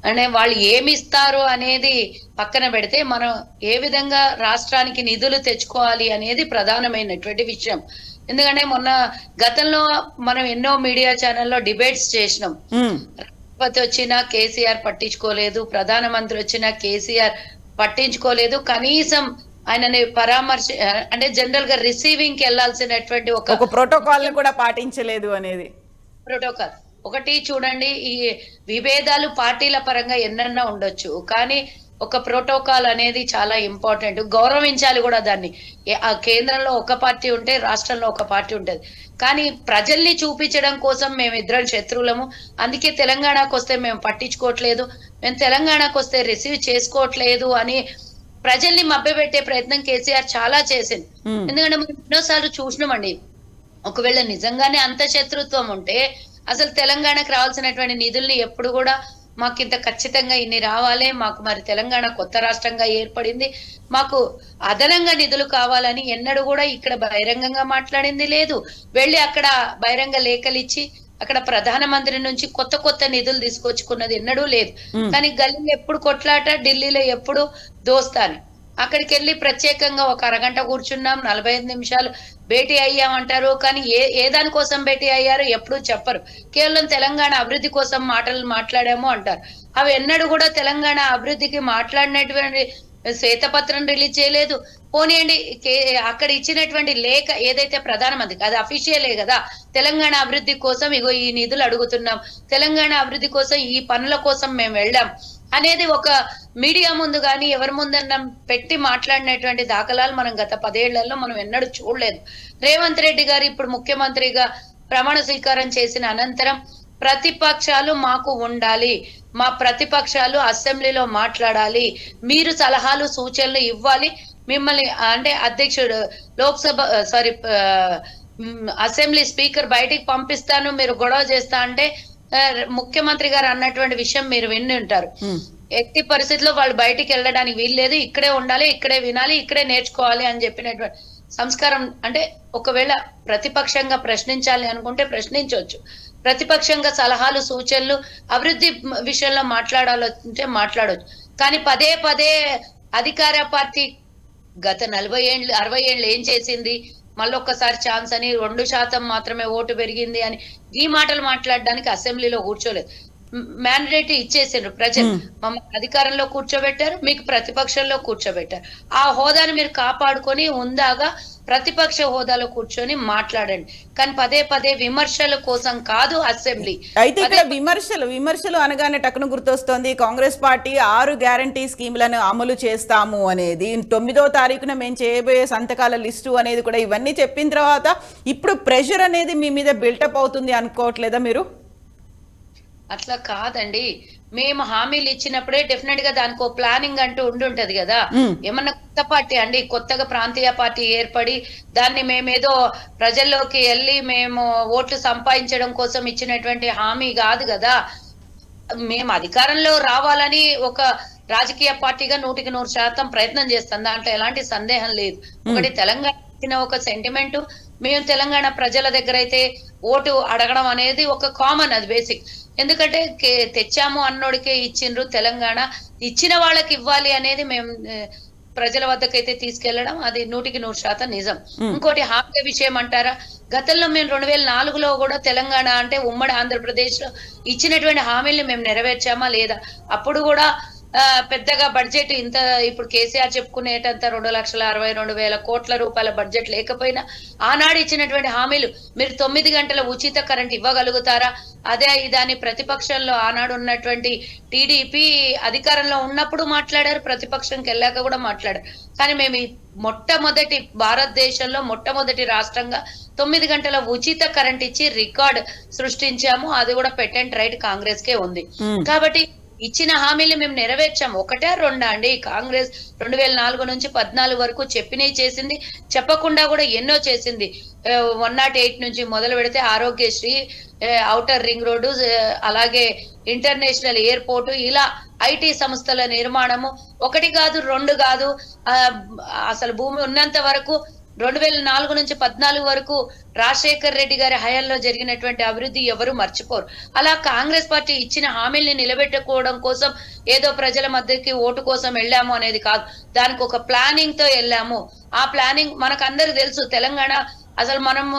అంటే వాళ్ళు ఏమి ఇస్తారు అనేది పక్కన పెడితే మనం ఏ విధంగా రాష్ట్రానికి నిధులు తెచ్చుకోవాలి అనేది ప్రధానమైనటువంటి విషయం. ఎందుకంటే గతంలో మనం ఎన్నో మీడియా ఛానల్లో డిబేట్స్ చేసినాం. రాష్ట్రపతి వచ్చినా కేసీఆర్ పట్టించుకోలేదు, ప్రధానమంత్రి వచ్చినా కేసీఆర్ పట్టించుకోలేదు, కనీసం ఆయనని అంటే జనరల్ గా రిసీవింగ్ కి వెళ్లాల్సినటువంటి ఒక ప్రోటోకాల్ కూడా పాటించలేదు అనేది. ప్రోటోకాల్ ఒకటి చూడండి, ఈ విభేదాలు పార్టీల పరంగా ఎన్నన్నా ఉండొచ్చు, కానీ ఒక ప్రోటోకాల్ అనేది చాలా ఇంపార్టెంట్. గౌరవించాలి కూడా దాన్ని. ఆ కేంద్రంలో ఒక పార్టీ ఉంటే రాష్ట్రంలో ఒక పార్టీ ఉంటది, కానీ ప్రజల్ని చూపించడం కోసం మేమిద్దరం శత్రువులము, అందుకే తెలంగాణకు వస్తే మేము పట్టించుకోవట్లేదు, మేము తెలంగాణకు వస్తే రిసీవ్ చేసుకోవట్లేదు అని ప్రజల్ని మభ్యపెట్టే ప్రయత్నం కేసీఆర్ చాలా చేసింది. ఎందుకంటే మనం ఎన్నోసార్లు చూసినామండి, ఒకవేళ నిజంగానే అంత శత్రుత్వం ఉంటే అసలు తెలంగాణకు రావాల్సినటువంటి నిధుల్ని ఎప్పుడు కూడా మాకు ఇంత ఖచ్చితంగా ఇన్ని రావాలి, మాకు మరి తెలంగాణ కొత్త రాష్ట్రంగా ఏర్పడింది, మాకు అదనంగా నిధులు కావాలని ఎన్నడూ కూడా ఇక్కడ బహిరంగంగా మాట్లాడింది లేదు. వెళ్ళి అక్కడ బహిరంగ లేఖలు ఇచ్చి అక్కడ ప్రధానమంత్రి నుంచి కొత్త నిధులు తీసుకొచ్చుకున్నది ఎన్నడూ లేదు. కానీ గల్లీలో ఎప్పుడు కొట్లాట, ఢిల్లీలో ఎప్పుడు దోస్తాని. అక్కడికి వెళ్ళి ప్రత్యేకంగా ఒక అరగంట కూర్చున్నాం, 45 నిమిషాలు భేటీ అయ్యామంటారు, కానీ ఏ దానికోసం భేటీ అయ్యారు ఎప్పుడు చెప్పరు. కేవలం తెలంగాణ అభివృద్ధి కోసం మాట్లాడాము అంటారు. అవి ఎన్నడూ కూడా తెలంగాణ అభివృద్ధికి మాట్లాడినటువంటి శ్వేతపత్రం రిలీజ్ చేయలేదు. పోనీయండి, అక్కడ ఇచ్చినటువంటి లేఖ ఏదైతే ప్రధానమంత్రికి, అది అఫీషియలే కదా, తెలంగాణ అభివృద్ధి కోసం ఇగో ఈ నిధులు అడుగుతున్నాం, తెలంగాణ అభివృద్ధి కోసం ఈ పనుల కోసం మేము వెళ్ళాం అనేది ఒక మీడియా ముందు కానీ ఎవరి ముందన్నా పెట్టి మాట్లాడినటువంటి దాఖలాలు మనం గత 10 ఏళ్లలో మనం ఎన్నడూ చూడలేదు. రేవంత్ రెడ్డి గారు ఇప్పుడు ముఖ్యమంత్రిగా ప్రమాణ స్వీకారం చేసిన అనంతరం ప్రతిపక్షాలు మాకు ఉండాలి, మా ప్రతిపక్షాలు అసెంబ్లీలో మాట్లాడాలి, మీరు సలహాలు సూచనలు ఇవ్వాలి, మిమ్మల్ని అంటే అధ్యక్షుడు అసెంబ్లీ స్పీకర్ బయటికి పంపిస్తాను, మీరు గొడవ చేస్తా అంటే ముఖ్యమంత్రి గారు అన్నటువంటి విషయం మీరు విని ఉంటారు. ఎట్టి పరిస్థితిలో వాళ్ళు బయటికి వెళ్ళడానికి వీల్లేదు, ఇక్కడే ఉండాలి, ఇక్కడే వినాలి, ఇక్కడే నేర్చుకోవాలి అని చెప్పినటువంటి సంస్కారం. అంటే ఒకవేళ ప్రతిపక్షంగా ప్రశ్నించాలి అనుకుంటే ప్రశ్నించవచ్చు, ప్రతిపక్షంగా సలహాలు సూచనలు అభివృద్ధి విషయంలో మాట్లాడాలంటే మాట్లాడవచ్చు. కానీ పదే అధికార పార్టీ గత 40 ఏళ్ళు 60 ఏళ్ళు ఏం చేసింది, మళ్ళొక్కసారి ఛాన్స్ అని 2% మాత్రమే ఓటు పెరిగింది అని ఈ మాటలు మాట్లాడడానికి అసెంబ్లీలో కూర్చోలేదు. మ్యాండేట్ ఇచ్చేసిండ్రు ప్రజలు. మమ్మల్ని అధికారంలో కూర్చోబెట్టారు, మీకు ప్రతిపక్షంలో కూర్చోబెట్టారు. ఆ హోదాను మీరు కాపాడుకొని ఉందాగా ప్రతిపక్ష హోదాలో కూర్చొని మాట్లాడండి, కానీ పదే పదే విమర్శల కోసం కాదు అసెంబ్లీ. అయితే ఇక్కడ విమర్శలు అనగానే టక్కున గుర్తొస్తోంది కాంగ్రెస్ పార్టీ 6 గ్యారంటీ స్కీములను అమలు చేస్తాము అనేది, 9వ తారీఖున మేము చేయబోయే సంతకాల లిస్టు అనేది కూడా, ఇవన్నీ చెప్పిన తర్వాత ఇప్పుడు ప్రెషర్ అనేది మీ మీద బిల్టప్ అవుతుంది అనుకోవట్లేదా మీరు? అట్లా కాదండి, మేము హామీలు ఇచ్చినప్పుడే డెఫినెట్ గా దానికి ప్లానింగ్ అంటూ ఉండుంటది కదా. ఏమన్నా కొత్త పార్టీ అండి, కొత్తగా ప్రాంతీయ పార్టీ ఏర్పడి దాన్ని మేమేదో ప్రజల్లోకి వెళ్ళి మేము ఓట్లు సంపాదించడం కోసం ఇచ్చినటువంటి హామీ కాదు కదా. మేము అధికారంలో రావాలని ఒక రాజకీయ పార్టీగా 100% ప్రయత్నం చేస్తాం, దాంట్లో ఎలాంటి సందేహం లేదు. ఒకటి తెలంగాణ ఇచ్చిన ఒక సెంటిమెంట్, మేము తెలంగాణ ప్రజల దగ్గర అయితే ఓటు అడగడం అనేది ఒక కామన్, అది బేసిక్. ఎందుకంటే తెచ్చాము అన్నోడికే ఇచ్చిండ్రు, తెలంగాణ ఇచ్చిన వాళ్ళకి ఇవ్వాలి అనేది మేము ప్రజల వద్దకైతే తీసుకెళ్లడం అది 100% నిజం. ఇంకోటి హామీ విషయం అంటారా, గతంలో మేము 2004లో కూడా తెలంగాణ అంటే ఉమ్మడి ఆంధ్రప్రదేశ్ లో ఇచ్చినటువంటి హామీల్ని మేము నెరవేర్చామా లేదా? అప్పుడు కూడా పెద్దగా బడ్జెట్ ఇంత ఇప్పుడు కేసీఆర్ చెప్పుకునేటంత 2,62,200,000 కోట్ల రూపాయల బడ్జెట్ లేకపోయినా ఆనాడు ఇచ్చినటువంటి హామీలు, మీరు 9 గంటల ఉచిత కరెంట్ ఇవ్వగలుగుతారా? అదే ఇదాని ప్రతిపక్షంలో ఆనాడు ఉన్నటువంటి టీడీపీ అధికారంలో ఉన్నప్పుడు మాట్లాడారు, ప్రతిపక్షంకి వెళ్ళాక కూడా మాట్లాడారు. కానీ మేము మొట్టమొదటి భారతదేశంలో మొట్టమొదటి రాష్ట్రంగా 9 గంటల ఉచిత కరెంట్ ఇచ్చి రికార్డ్ సృష్టించాము. అది కూడా పెటెంట్ రైట్ కాంగ్రెస్ కే ఉంది. కాబట్టి ఇచ్చిన హామీలు మేము నెరవేర్చాం. 1 2 అండి, కాంగ్రెస్ 2004 నుంచి 14 వరకు చెప్పినవి చేసింది, చెప్పకుండా కూడా ఎన్నో చేసింది. 108 నుంచి మొదలు పెడితే ఆరోగ్యశ్రీ, ఔటర్ రింగ్ రోడ్డు, అలాగే ఇంటర్నేషనల్ ఎయిర్పోర్ట్, ఇలా ఐటీ సంస్థల నిర్మాణము 1 కాదు 2 కాదు. అసలు భూమి ఉన్నంత వరకు 2004 నుంచి 14 వరకు రాజశేఖర్ రెడ్డి గారి హయాంలో జరిగినటువంటి అభివృద్ధి ఎవరు మర్చిపోరు. అలా కాంగ్రెస్ పార్టీ ఇచ్చిన హామీల్ని నిలబెట్టుకోవడం కోసం ఏదో ప్రజల మధ్యకి ఓటు కోసం వెళ్ళాము అనేది కాదు, దానికి ఒక ప్లానింగ్ తో వెళ్ళాము. ఆ ప్లానింగ్ మనకు అందరికి తెలుసు. తెలంగాణ అసలు మనం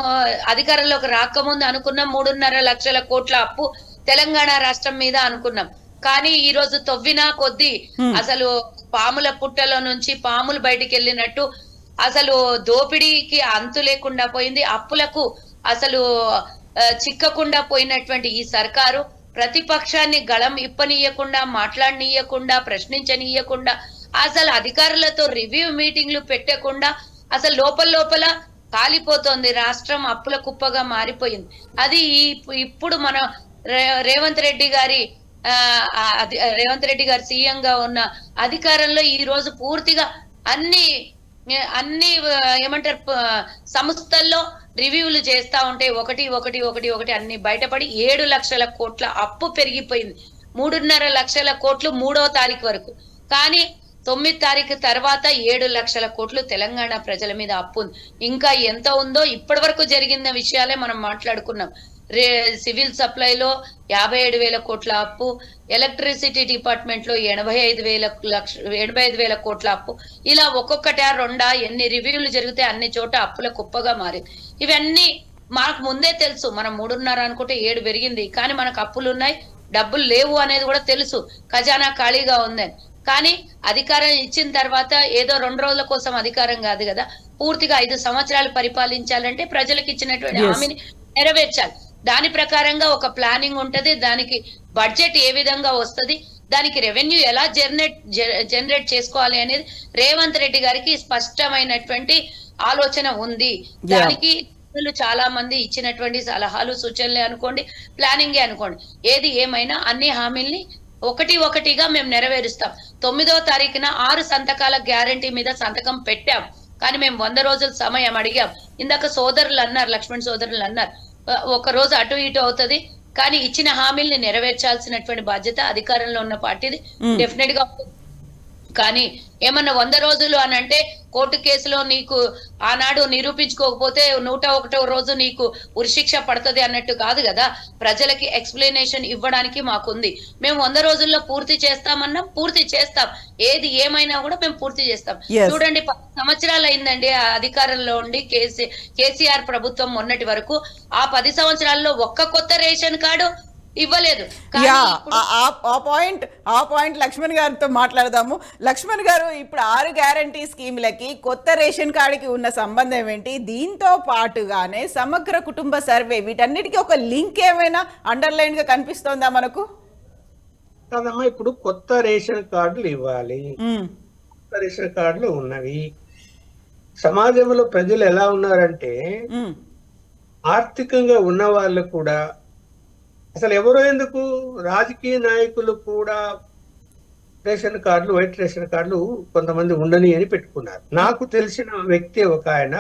అధికారంలోకి రాకముందు అనుకున్నాం 3.5 లక్షల కోట్ల అప్పు తెలంగాణ రాష్ట్రం మీద అనుకున్నాం. కానీ ఈ రోజు తవ్వినా కొద్దీ అసలు పాముల పుట్టలో నుంచి పాములు బయటికి వెళ్ళినట్టు అసలు దోపిడీకి అంతు లేకుండా పోయింది. అప్పులకు అసలు చిక్కకుండా పోయినటువంటి ఈ సర్కారు ప్రతిపక్షాన్ని గళం ఇప్పనీయకుండా, మాట్లాడనీయకుండా, ప్రశ్నించనీయకుండా, అసలు అధికారులతో రివ్యూ మీటింగ్లు పెట్టకుండా అసలు లోపల కాలిపోతోంది. రాష్ట్రం అప్పుల కుప్పగా మారిపోయింది. అది ఇప్పుడు మన రేవంత్ రెడ్డి గారి సీఎం గా ఉన్న అధికారంలో ఈ రోజు పూర్తిగా అన్ని ఏమంటారు సంస్థల్లో రివ్యూలు చేస్తా ఉంటే ఒకటి అన్ని బయటపడి 7 లక్షల కోట్ల అప్పు పెరిగిపోయింది. 3.5 లక్షల కోట్లు 3వ తారీఖు వరకు, కానీ 9 తారీఖు తర్వాత 7 లక్షల కోట్లు తెలంగాణ ప్రజల మీద అప్పు ఉంది. ఇంకా ఎంత ఉందో ఇప్పటి వరకు జరిగిన విషయాలే మనం మాట్లాడుకున్నాం. సివిల్ సప్లైలో 57,000 కోట్ల అప్పు, ఎలక్ట్రిసిటీ డిపార్ట్మెంట్ లో 85,000 కోట్ల అప్పు. ఇలా ఒక్కొక్కటా 2 ఎన్ని రివ్యూలు జరిగితే అన్ని చోట అప్పుల కుప్పగా మారింది. ఇవన్నీ మాకు ముందే తెలుసు. మనం 3.5 అనుకుంటే 7 పెరిగింది, కానీ మనకు అప్పులు ఉన్నాయి, డబ్బులు లేవు అనేది కూడా తెలుసు, ఖజానా ఖాళీగా ఉందని. కానీ అధికారం ఇచ్చిన తర్వాత ఏదో 2 రోజుల కోసం అధికారం కాదు కదా, పూర్తిగా 5 సంవత్సరాలు పరిపాలించాలంటే ప్రజలకు ఇచ్చినటువంటి హామీని నెరవేర్చాలి. దాని ప్రకారంగా ఒక ప్లానింగ్ ఉంటది, దానికి బడ్జెట్ ఏ విధంగా వస్తది, దానికి రెవెన్యూ ఎలా జనరేట్ చేసుకోవాలి అనేది రేవంత్ రెడ్డి గారికి స్పష్టమైనటువంటి ఆలోచన ఉంది. దానికి చాలా మంది ఇచ్చినటువంటి సలహాలు, సూచనలే అనుకోండి, ప్లానింగే అనుకోండి, ఏది ఏమైనా అన్ని హామీల్ని ఒకటిగా మేము నెరవేరుస్తాం. 9వ తారీఖున 6 సంతకాల గ్యారంటీ మీద సంతకం పెట్టాం, కానీ మేము 100 రోజుల సమయం అడిగాం. ఇందాక సోదరులు అన్నారు, లక్ష్మణ్ సోదరులు అన్నారు, 1 రోజు అటు ఇటు అవుతుంది, కానీ ఇచ్చిన హామీల్ని నెరవేర్చాల్సినటువంటి బాధ్యత అధికారంలో ఉన్న పార్టీది డెఫినెట్ గా. కానీ ఏమన్నా 100 రోజులు అని అంటే కోర్టు కేసులో నీకు ఆనాడు నిరూపించుకోకపోతే 101వ రోజు నీకు ఉరిశిక్ష పడుతుంది అన్నట్టు కాదు కదా. ప్రజలకి ఎక్స్ప్లెనేషన్ ఇవ్వడానికి మాకుంది. మేము 100 రోజుల్లో పూర్తి చేస్తామన్నా పూర్తి చేస్తాం, ఏది ఏమైనా కూడా మేము పూర్తి చేస్తాం. చూడండి, 10 సంవత్సరాలు అయిందండి ఆ అధికారంలో ఉండి కేసీఆర్ ప్రభుత్వం మొన్నటి వరకు. ఆ 10 సంవత్సరాల్లో ఒక్క కొత్త రేషన్ కార్డు ఇవ్వలేదు. కానీ యా, ఇప్పుడు ఆ పాయింట్ లక్ష్మణ్ గారితో మాట్లాడదాము. లక్ష్మణ్ గారు, ఇప్పుడు 6 గ్యారంటీ స్కీములకి కొత్త రేషన్ కార్డుకి ఉన్న సంబంధం ఏంటి? దీంతో పాటుగానే సమగ్ర కుటుంబ సర్వే, వీటన్నిటికీ ఒక లింక్ ఏమైనా అండర్లైన్ గా కనిపిస్తోందా మనకు? కాదమ్మా, ఇప్పుడు కొత్త రేషన్ కార్డులు ఇవ్వాలి. కొత్త రేషన్ కార్డులు ఉన్నవి. సమాజంలో ప్రజలు ఎలా ఉన్నారంటే, ఆర్థికంగా ఉన్న వాళ్ళు కూడా, అసలు ఎవరో ఎందుకు, రాజకీయ నాయకులు కూడా రేషన్ కార్డులు, వైట్ రేషన్ కార్డులు కొంతమంది ఉండని అని పెట్టుకున్నారు. నాకు తెలిసిన వ్యక్తి ఒక ఆయన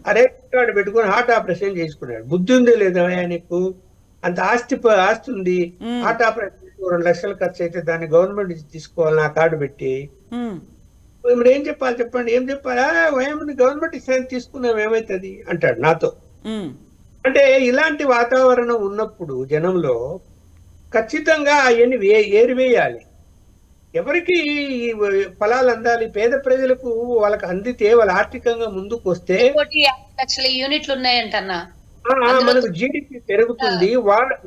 ఆ రేషన్ కార్డు పెట్టుకుని హార్ట్ ఆపరేషన్ చేసుకున్నాడు. బుద్ధి ఉందే లేదా ఆయనకు? అంత ఆస్తి ఉంది, హార్ట్ ఆపరేషన్ 2 లక్షలు ఖర్చు అయితే దాన్ని గవర్నమెంట్ నుంచి తీసుకోవాలి నా కార్డు పెట్టి. ఇప్పుడు ఏం చెప్పాలి చెప్పండి? ఏం చెప్పాలి? గవర్నమెంట్ ఇస్తే తీసుకున్నాం ఏమైతుంది అంటాడు నాతో. అంటే ఇలాంటి వాతావరణం ఉన్నప్పుడు జనంలో ఖచ్చితంగా అవన్నీ ఏరివేయాలి. ఎవరికి ఈ ఫలాలు అందాలి? పేద ప్రజలకు వాళ్ళకి అందితే వాళ్ళు ఆర్థికంగా ముందుకు వస్తే 150 లక్షల యూనిట్లు ఉన్నాయంటన్నా. మనకు జీడిపి పెరుగుతుంది.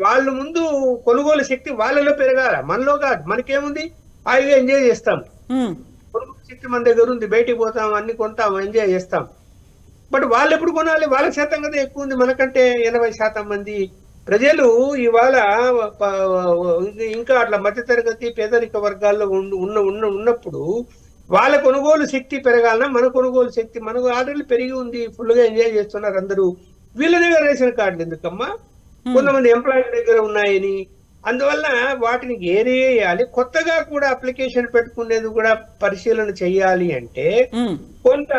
వాళ్ళు ముందు కొనుగోలు శక్తి వాళ్ళలో పెరగాల, మనలో కాదు. మనకేముంది, హాయిగా ఎంజాయ్ చేస్తాం. కొనుగోలు శక్తి మన దగ్గర ఉంది, బయటికి పోతాం, అన్ని కొంటాం, ఎంజాయ్ చేస్తాం. బట్ వాళ్ళు ఎప్పుడు కొనాలి? వాళ్ళ శాతం కదా ఎక్కువ ఉంది. మనకంటే 80% మంది ప్రజలు ఇవాళ ఇంకా అట్లా మధ్యతరగతి పేదరిక వర్గాల్లో ఉన్నప్పుడు వాళ్ళ కొనుగోలు శక్తి పెరగాలన్నా మన కొనుగోలు శక్తి, మనకు ఆల్రెడీ పెరిగి ఉంది, ఫుల్ గా ఎంజాయ్ చేస్తున్నారు అందరూ. వీళ్ళ దగ్గర రేషన్ కార్డులు ఎందుకమ్మా? కొంతమంది ఎంప్లాయీ దగ్గర ఉన్నాయని. అందువల్ల వాటిని ఏరియాలి. కొత్తగా కూడా అప్లికేషన్ పెట్టుకునేది కూడా పరిశీలన చేయాలి. అంటే కొంత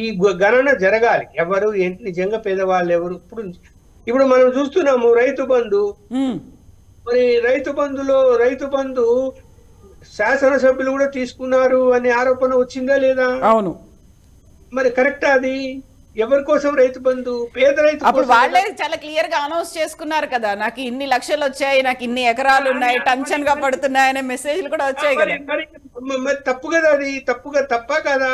ఈ గణన జరగాలి. ఎవరు ఏంటి, నిజంగా పేదవాళ్ళు ఎవరు? ఇప్పుడు మనం చూస్తున్నాము రైతు బంధు. మరి రైతు బంధు శాసనసభ్యులు కూడా తీసుకున్నారు అనే ఆరోపణ వచ్చిందా లేదా? అవును. మరి కరెక్టా అది? ఎవరి కోసం రైతు బంధు? పేద రైతు. అప్పుడు వాళ్ళే చాలా క్లియర్ గా అనౌన్స్ చేసుకున్నారు కదా, నాకు ఇన్ని లక్షలు వచ్చాయి, నాకు ఇన్ని ఎకరాలు ఉన్నాయి, టెన్షన్ గా పడుతున్నాయి అనే మెసేజ్లు కూడా వచ్చాయి కదా. మరి తప్పు కదా అది? తప్ప కదా?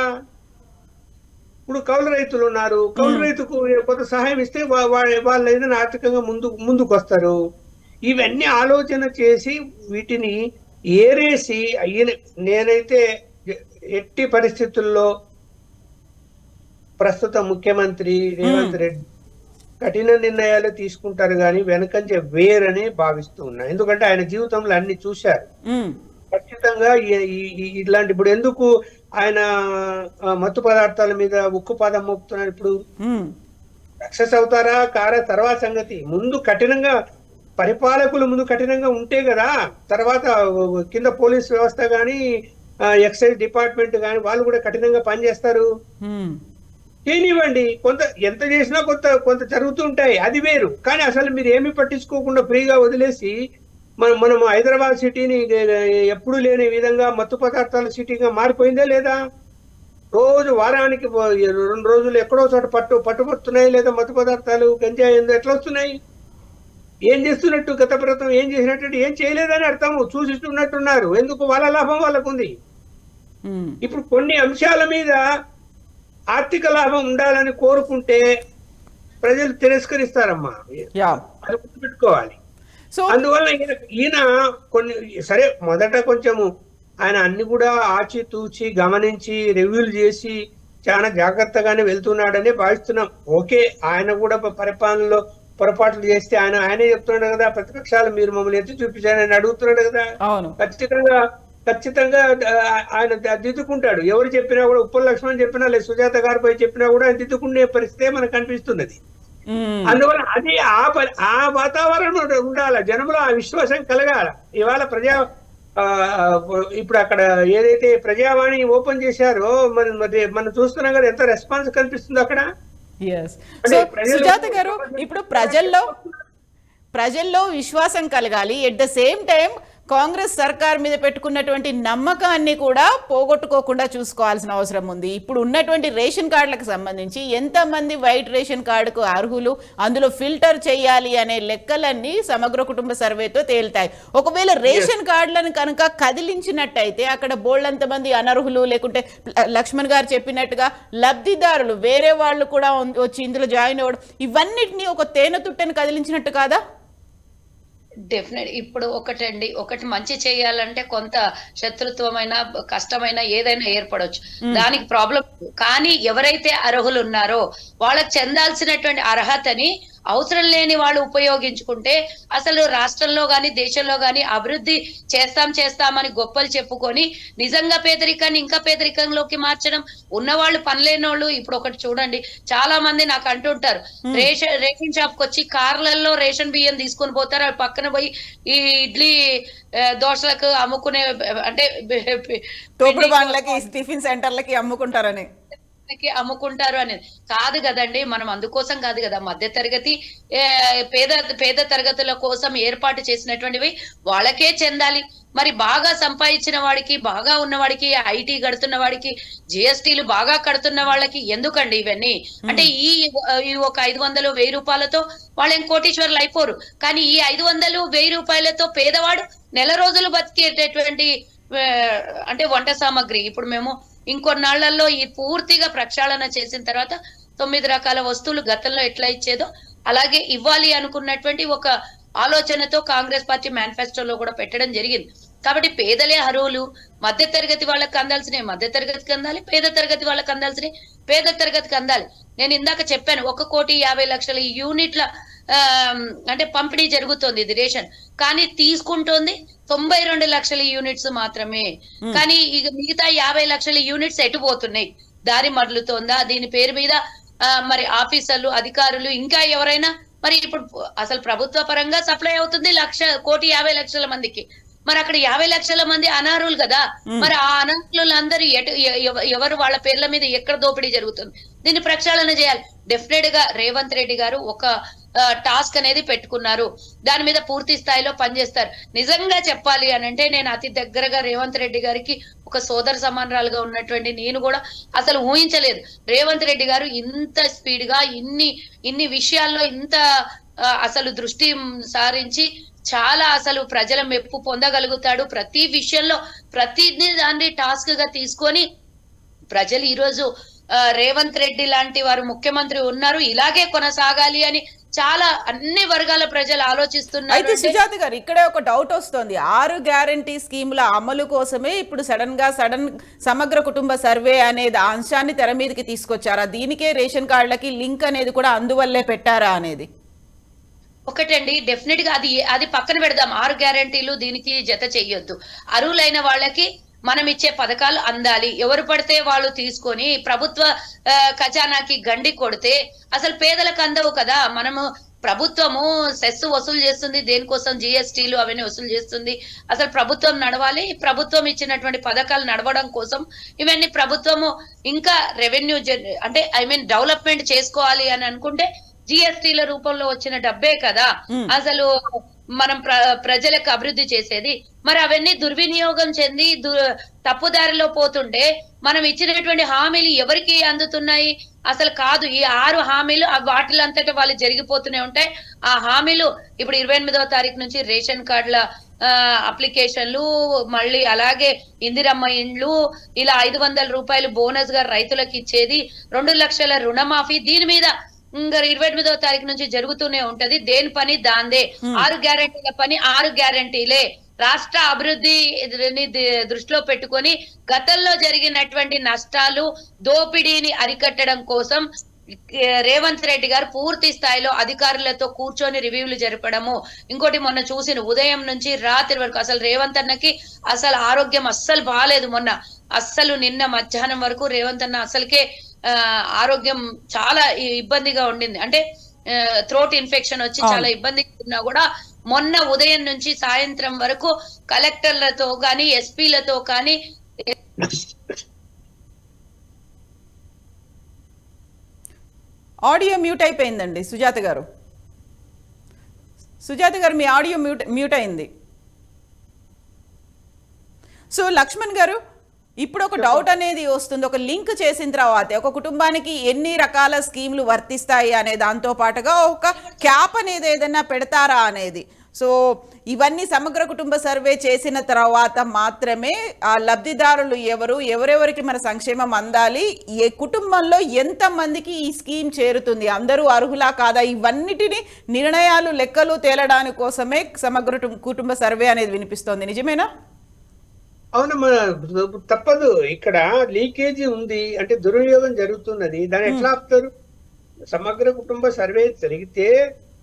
ఇప్పుడు కౌలు రైతులు ఉన్నారు. కౌలు రైతుకు కొంత సహాయం ఇస్తే వాళ్ళు ఏదైనా ఆర్థికంగా ముందుకు వస్తారు. ఇవన్నీ ఆలోచన చేసి వీటిని ఏరేసి నేనైతే ఎట్టి పరిస్థితుల్లో ప్రస్తుత ముఖ్యమంత్రి రేవంత్ రెడ్డి కఠిన నిర్ణయాలు తీసుకుంటారు కానీ వెనకంజ వేరని భావిస్తూ ఉన్నా. ఎందుకంటే ఆయన జీవితంలో అన్ని చూశారు. ఖచ్చితంగా ఇట్లాంటి, ఇప్పుడు ఎందుకు ఆయన మత్తు పదార్థాల మీద ఉక్కు పాదం మోపుతున్నారు? ఇప్పుడు సక్సెస్ అవుతారా కారా తర్వాత సంగతి. ముందు కఠినంగా పరిపాలకులు ముందు కఠినంగా ఉంటే కదా తర్వాత కింద పోలీస్ వ్యవస్థ గాని ఎక్సైజ్ డిపార్ట్మెంట్ గాని వాళ్ళు కూడా కఠినంగా పనిచేస్తారు. చేయనివ్వండి, ఎంత చేసినా కొంత జరుగుతుంటాయి, అది వేరు. కానీ అసలు మీరు ఏమి పట్టించుకోకుండా ఫ్రీగా వదిలేసి మనం హైదరాబాద్ సిటీని ఎప్పుడు లేని విధంగా మత్తు పదార్థాల సిటీగా మారిపోయిందా లేదా? రోజు వారానికి 2 రోజులు ఎక్కడో చోట పట్టుబడుతున్నాయి లేదా మత్తు పదార్థాలు, గంజాయి ఎట్లా వస్తున్నాయి? ఏం చేస్తున్నట్టు? గత ప్రభుత్వం ఏం చేసినట్టు? ఏం చేయలేదని అర్థము. చూసిస్తున్నట్టున్నారు. ఎందుకు? వాళ్ళ లాభం వాళ్ళకుంది. ఇప్పుడు కొన్ని అంశాల మీద ఆర్థిక లాభం ఉండాలని కోరుకుంటే ప్రజలు తిరస్కరిస్తారమ్మా, అది గుర్తుపెట్టుకోవాలి. అందువల్ల ఈయన కొన్ని సరే మొదట కొంచెము ఆయన అన్ని కూడా ఆచితూచి గమనించి రివ్యూలు చేసి చాలా జాగ్రత్తగానే వెళ్తున్నాడని భావిస్తున్నాం. ఓకే, ఆయన కూడా పరిపాలనలో పొరపాట్లు చేస్తే ఆయనే చెప్తున్నాడు కదా, ప్రతిపక్షాలు మీరు మమ్మల్ని ఎత్తి చూపించారని అడుగుతున్నాడు కదా. ఖచ్చితంగా ఆయన దిద్దుకుంటాడు. ఎవరు చెప్పినా కూడా, ఉప్పల్ లక్ష్మణ్ చెప్పినా లేదా సుజాత గారిపై చెప్పినా కూడా ఆయన దిద్దుకునే పరిస్థితే మనకు కనిపిస్తున్నది. అందువల్ల అది ఆ వాతావరణం ఉండాలి, జనంలో ఆ విశ్వాసం కలగాల. ఇవాళ ఇప్పుడు అక్కడ ఏదైతే ప్రజావాణి ఓపెన్ చేశారో మనం చూస్తున్నాం కదా, ఎంత రెస్పాన్స్ కనిపిస్తుందో అక్కడ. సుజాత గారు, ఇప్పుడు ప్రజల్లో విశ్వాసం కలగాలి, at the same time Congress సర్కార్ మీద పెట్టుకున్నటువంటి నమ్మకాన్ని కూడా పోగొట్టుకోకుండా చూసుకోవాల్సిన అవసరం ఉంది. ఇప్పుడు ఉన్నటువంటి రేషన్ కార్డులకు సంబంధించి ఎంతమంది వైట్ రేషన్ కార్డుకు అర్హులు, అందులో ఫిల్టర్ చేయాలి అనే లెక్కలన్నీ సమగ్ర కుటుంబ సర్వేతో తేలుతాయి. ఒకవేళ రేషన్ కార్డులను కనుక కదిలించినట్టయితే అక్కడ బోల్డంతమంది అనర్హులు, లేకుంటే లక్ష్మణ్ గారు చెప్పినట్టుగా లబ్ధిదారులు వేరే వాళ్ళు కూడా వచ్చి ఇందులో జాయిన్ అవ్వడం, ఇవన్నిటినీ ఒక తేనె తుట్టని కదిలించినట్టు కాదా? డెఫినెట్ ఇప్పుడు ఒకటి మంచి చేయాలంటే కొంత శత్రుత్వమైన కష్టమైన ఏదైనా ఏర్పడవచ్చు, దానికి ప్రాబ్లం. కానీ ఎవరైతే అర్హులు ఉన్నారో వాళ్ళకి చెందాల్సినటువంటి అర్హతని అవసరం లేని వాళ్ళు ఉపయోగించుకుంటే అసలు రాష్ట్రంలో గాని దేశంలో గాని అభివృద్ధి చేస్తామని గొప్పలు చెప్పుకొని నిజంగా పేదరికాన్ని ఇంకా పేదరికంలోకి మార్చడం. ఉన్నవాళ్ళు పనిలేని వాళ్ళు ఇప్పుడు ఒకటి చూడండి, చాలా మంది నాకు అంటుంటారు, రేషన్ షాప్ కి వచ్చి కార్లలో రేషన్ బియ్యం తీసుకొని పోతారు, అవి పక్కన పోయి ఈ ఇడ్లీ దోశలకు అమ్ముకునే అంటే తోపుడు బండ్లకి టిఫిన్ సెంటర్లకి అమ్ముకుంటారని అమ్ముకుంటారు అనేది కాదు కదండి. మనం అందుకోసం కాదు కదా, మధ్య తరగతి పేద తరగతుల కోసం ఏర్పాటు చేసినటువంటివి వాళ్ళకే చెందాలి. మరి బాగా సంపాదించిన వాడికి, బాగా ఉన్నవాడికి, ఐటీ కడుతున్న వాడికి, జిఎస్టీలు బాగా కడుతున్న వాళ్ళకి ఎందుకండి ఇవన్నీ? అంటే ఈ ఒక 500, 1000 రూపాయలతో వాళ్ళేం కోటీశ్వర్లు అయిపోరు. కానీ ఈ 500, 1000 రూపాయలతో పేదవాడు నెల రోజులు బతికేటటువంటి అంటే వంట సామాగ్రి ఇప్పుడు మేము ఇంకొన్నాళ్లలో ఈ పూర్తిగా ప్రక్షాళన చేసిన తర్వాత 9 రకాల వస్తువులు గతంలో ఎట్లా ఇచ్చేదో అలాగే ఇవ్వాలి అనుకున్నటువంటి ఒక ఆలోచనతో కాంగ్రెస్ పార్టీ మేనిఫెస్టోలో కూడా పెట్టడం జరిగింది. కాబట్టి పేదలే అర్హులు. మధ్య తరగతి వాళ్ళకి అందాల్సినవి మధ్య తరగతికి అందాలి, పేద తరగతి వాళ్ళకి అందాల్సినవి పేద తరగతికి అందాలి. నేను ఇందాక చెప్పాను 1,50,00,000 యూనిట్ల అంటే పంపిణీ జరుగుతోంది ఇది రేషన్, కానీ తీసుకుంటోంది 92 లక్షల యూనిట్స్ మాత్రమే. కానీ ఇక మిగతా 50 లక్షల యూనిట్స్ ఎటుపోతున్నాయి? దారి మరలుతోందా? దీని పేరు మీద మరి ఆఫీసర్లు, అధికారులు ఇంకా ఎవరైనా మరి ఇప్పుడు అసలు ప్రభుత్వ పరంగా సప్లై అవుతుంది 1,50,00,000 మందికి. మరి అక్కడ 50 లక్షల మంది అనర్హులు కదా. మరి ఆ అనర్హులందరూ ఎవరు వాళ్ళ పేర్ల మీద ఎక్కడ దోపిడీ జరుగుతుంది? దీన్ని ప్రక్షాళన చేయాలి. డెఫినెట్ గా రేవంత్ రెడ్డి గారు ఒక టాస్క్ అనేది పెట్టుకున్నారు, దాని మీద పూర్తి స్థాయిలో పనిచేస్తారు. నిజంగా చెప్పాలి అని అంటే నేను అతి దగ్గరగా రేవంత్ రెడ్డి గారికి ఒక సోదర సమానరాలుగా ఉన్నటువంటి నేను కూడా అసలు ఊహించలేదు రేవంత్ రెడ్డి గారు ఇంత స్పీడ్ గా ఇన్ని విషయాల్లో ఇంత అసలు దృష్టి సారించి చాలా అసలు ప్రజల మెప్పు పొందగలుగుతాడు. ప్రతి విషయంలో ప్రతిదీ దాన్ని టాస్క్ గా తీసుకొని ప్రజలు ఈరోజు రేవంత్ రెడ్డి లాంటి వారు ముఖ్యమంత్రి ఉన్నారు, ఇలాగే కొనసాగాలి అని చాలా అన్ని వర్గాల ప్రజలు ఆలోచిస్తున్నారు. అయితే సుజాత గారు ఇక్కడే ఒక డౌట్ వస్తుంది. 6 గ్యారంటీ స్కీముల అమలు కోసమే ఇప్పుడు సడన్ సమగ్ర కుటుంబ సర్వే అనేది అంశాన్ని తెర మీదకి తీసుకొచ్చారా? దీనికే రేషన్ కార్డులకి లింక్ అనేది కూడా అందువల్లే పెట్టారా అనేది ఒకటండి. డెఫినెట్ గా అది పక్కన పెడదాం. 6 గ్యారంటీలు దీనికి జత చెయ్యొద్దు. అర్హులైన వాళ్ళకి మనం ఇచ్చే పథకాలు అందాలి. ఎవరు పడితే వాళ్ళు తీసుకొని ప్రభుత్వ ఖజానాకి గండి కొడితే అసలు పేదలకు అందవు కదా. మనము ప్రభుత్వము సెస్ వసూలు చేస్తుంది, దేనికోసం? జిఎస్టీలు అవన్నీ వసూలు చేస్తుంది. అసలు ప్రభుత్వం నడవాలి, ప్రభుత్వం ఇచ్చినటువంటి పథకాలు నడవడం కోసం ఇవన్నీ ప్రభుత్వము ఇంకా రెవెన్యూ అంటే డెవలప్మెంట్ చేసుకోవాలి అని అనుకుంటే జిఎస్టీల రూపంలో వచ్చిన డబ్బే కదా అసలు మనం ప్రజలకు అభివృద్ధి చేసేది. మరి అవన్నీ దుర్వినియోగం చెంది తప్పుదారిలో పోతుంటే మనం ఇచ్చినటువంటి హామీలు ఎవరికి అందుతున్నాయి? అసలు కాదు. ఈ 6 హామీలు వాటిలంతటా వాళ్ళు జరిగిపోతూనే ఉంటాయి. ఆ హామీలు ఇప్పుడు 28వ తారీఖు నుంచి రేషన్ కార్డుల అప్లికేషన్లు, మళ్ళీ అలాగే ఇందిరమ్మ ఇండ్లు, ఇలా 500 రూపాయలు బోనస్ గా రైతులకు ఇచ్చేది, 2 లక్షల రుణమాఫీ, దీని మీద ఇంకా 28వ తారీఖు నుంచి జరుగుతూనే ఉంటది. దేని పని దాందే. 6 గ్యారంటీల పని 6 గ్యారంటీలే. రాష్ట్ర అభివృద్ధిని దృష్టిలో పెట్టుకొని గతంలో జరిగినటువంటి నష్టాలు, దోపిడీని అరికట్టడం కోసం రేవంత్ రెడ్డి గారు పూర్తి స్థాయిలో అధికారులతో కూర్చొని రివ్యూలు జరపడము. ఇంకోటి మొన్న చూసిన ఉదయం నుంచి రాత్రి వరకు అసలు రేవంత్ అన్నకి అసలు ఆరోగ్యం అస్సలు బాగాలేదు. మొన్న అస్సలు నిన్న మధ్యాహ్నం వరకు రేవంత్ అన్న అసలుకే ఆరోగ్యం చాలా ఇబ్బందిగా ఉండింది. అంటే థ్రోట్ ఇన్ఫెక్షన్ వచ్చి చాలా ఇబ్బందిగా ఉన్నా కూడా మొన్న ఉదయం నుంచి సాయంత్రం వరకు కలెక్టర్లతో కానీ ఎస్పీలతో కానీ ఆడియో మ్యూట్ అయిపోయిందండి సుజాత గారు. మీ ఆడియో మ్యూట్ అయింది. సో లక్ష్మణ్ గారు, ఇప్పుడు ఒక డౌట్ అనేది వస్తుంది. ఒక లింక్ చేసిన తర్వాత ఒక కుటుంబానికి ఎన్ని రకాల స్కీములు వర్తిస్తాయి అనే దాంతో పాటుగా ఒక క్యాప్ అనేది ఏదైనా పెడతారా అనేది. సో ఇవన్నీ సమగ్ర కుటుంబ సర్వే చేసిన తర్వాత మాత్రమే ఆ లబ్ధిదారులు ఎవరెవరికి మన సంక్షేమం అందాలి, ఏ కుటుంబంలో ఎంతమందికి ఈ స్కీమ్ చేరుతుంది, అందరూ అర్హులా కాదా, ఇవన్నిటిని నిర్ణయాలు లెక్కలు తేలడానికి కోసమే సమగ్ర కుటుంబ సర్వే అనేది వినిపిస్తోంది. నిజమేనా? అవునమ్మా, తప్పదు. ఇక్కడ లీకేజీ ఉంది అంటే దుర్వినియోగం జరుగుతున్నది. దాన్ని ఎట్లా ఆపుతారు? సమగ్ర కుటుంబ సర్వే జరిగితే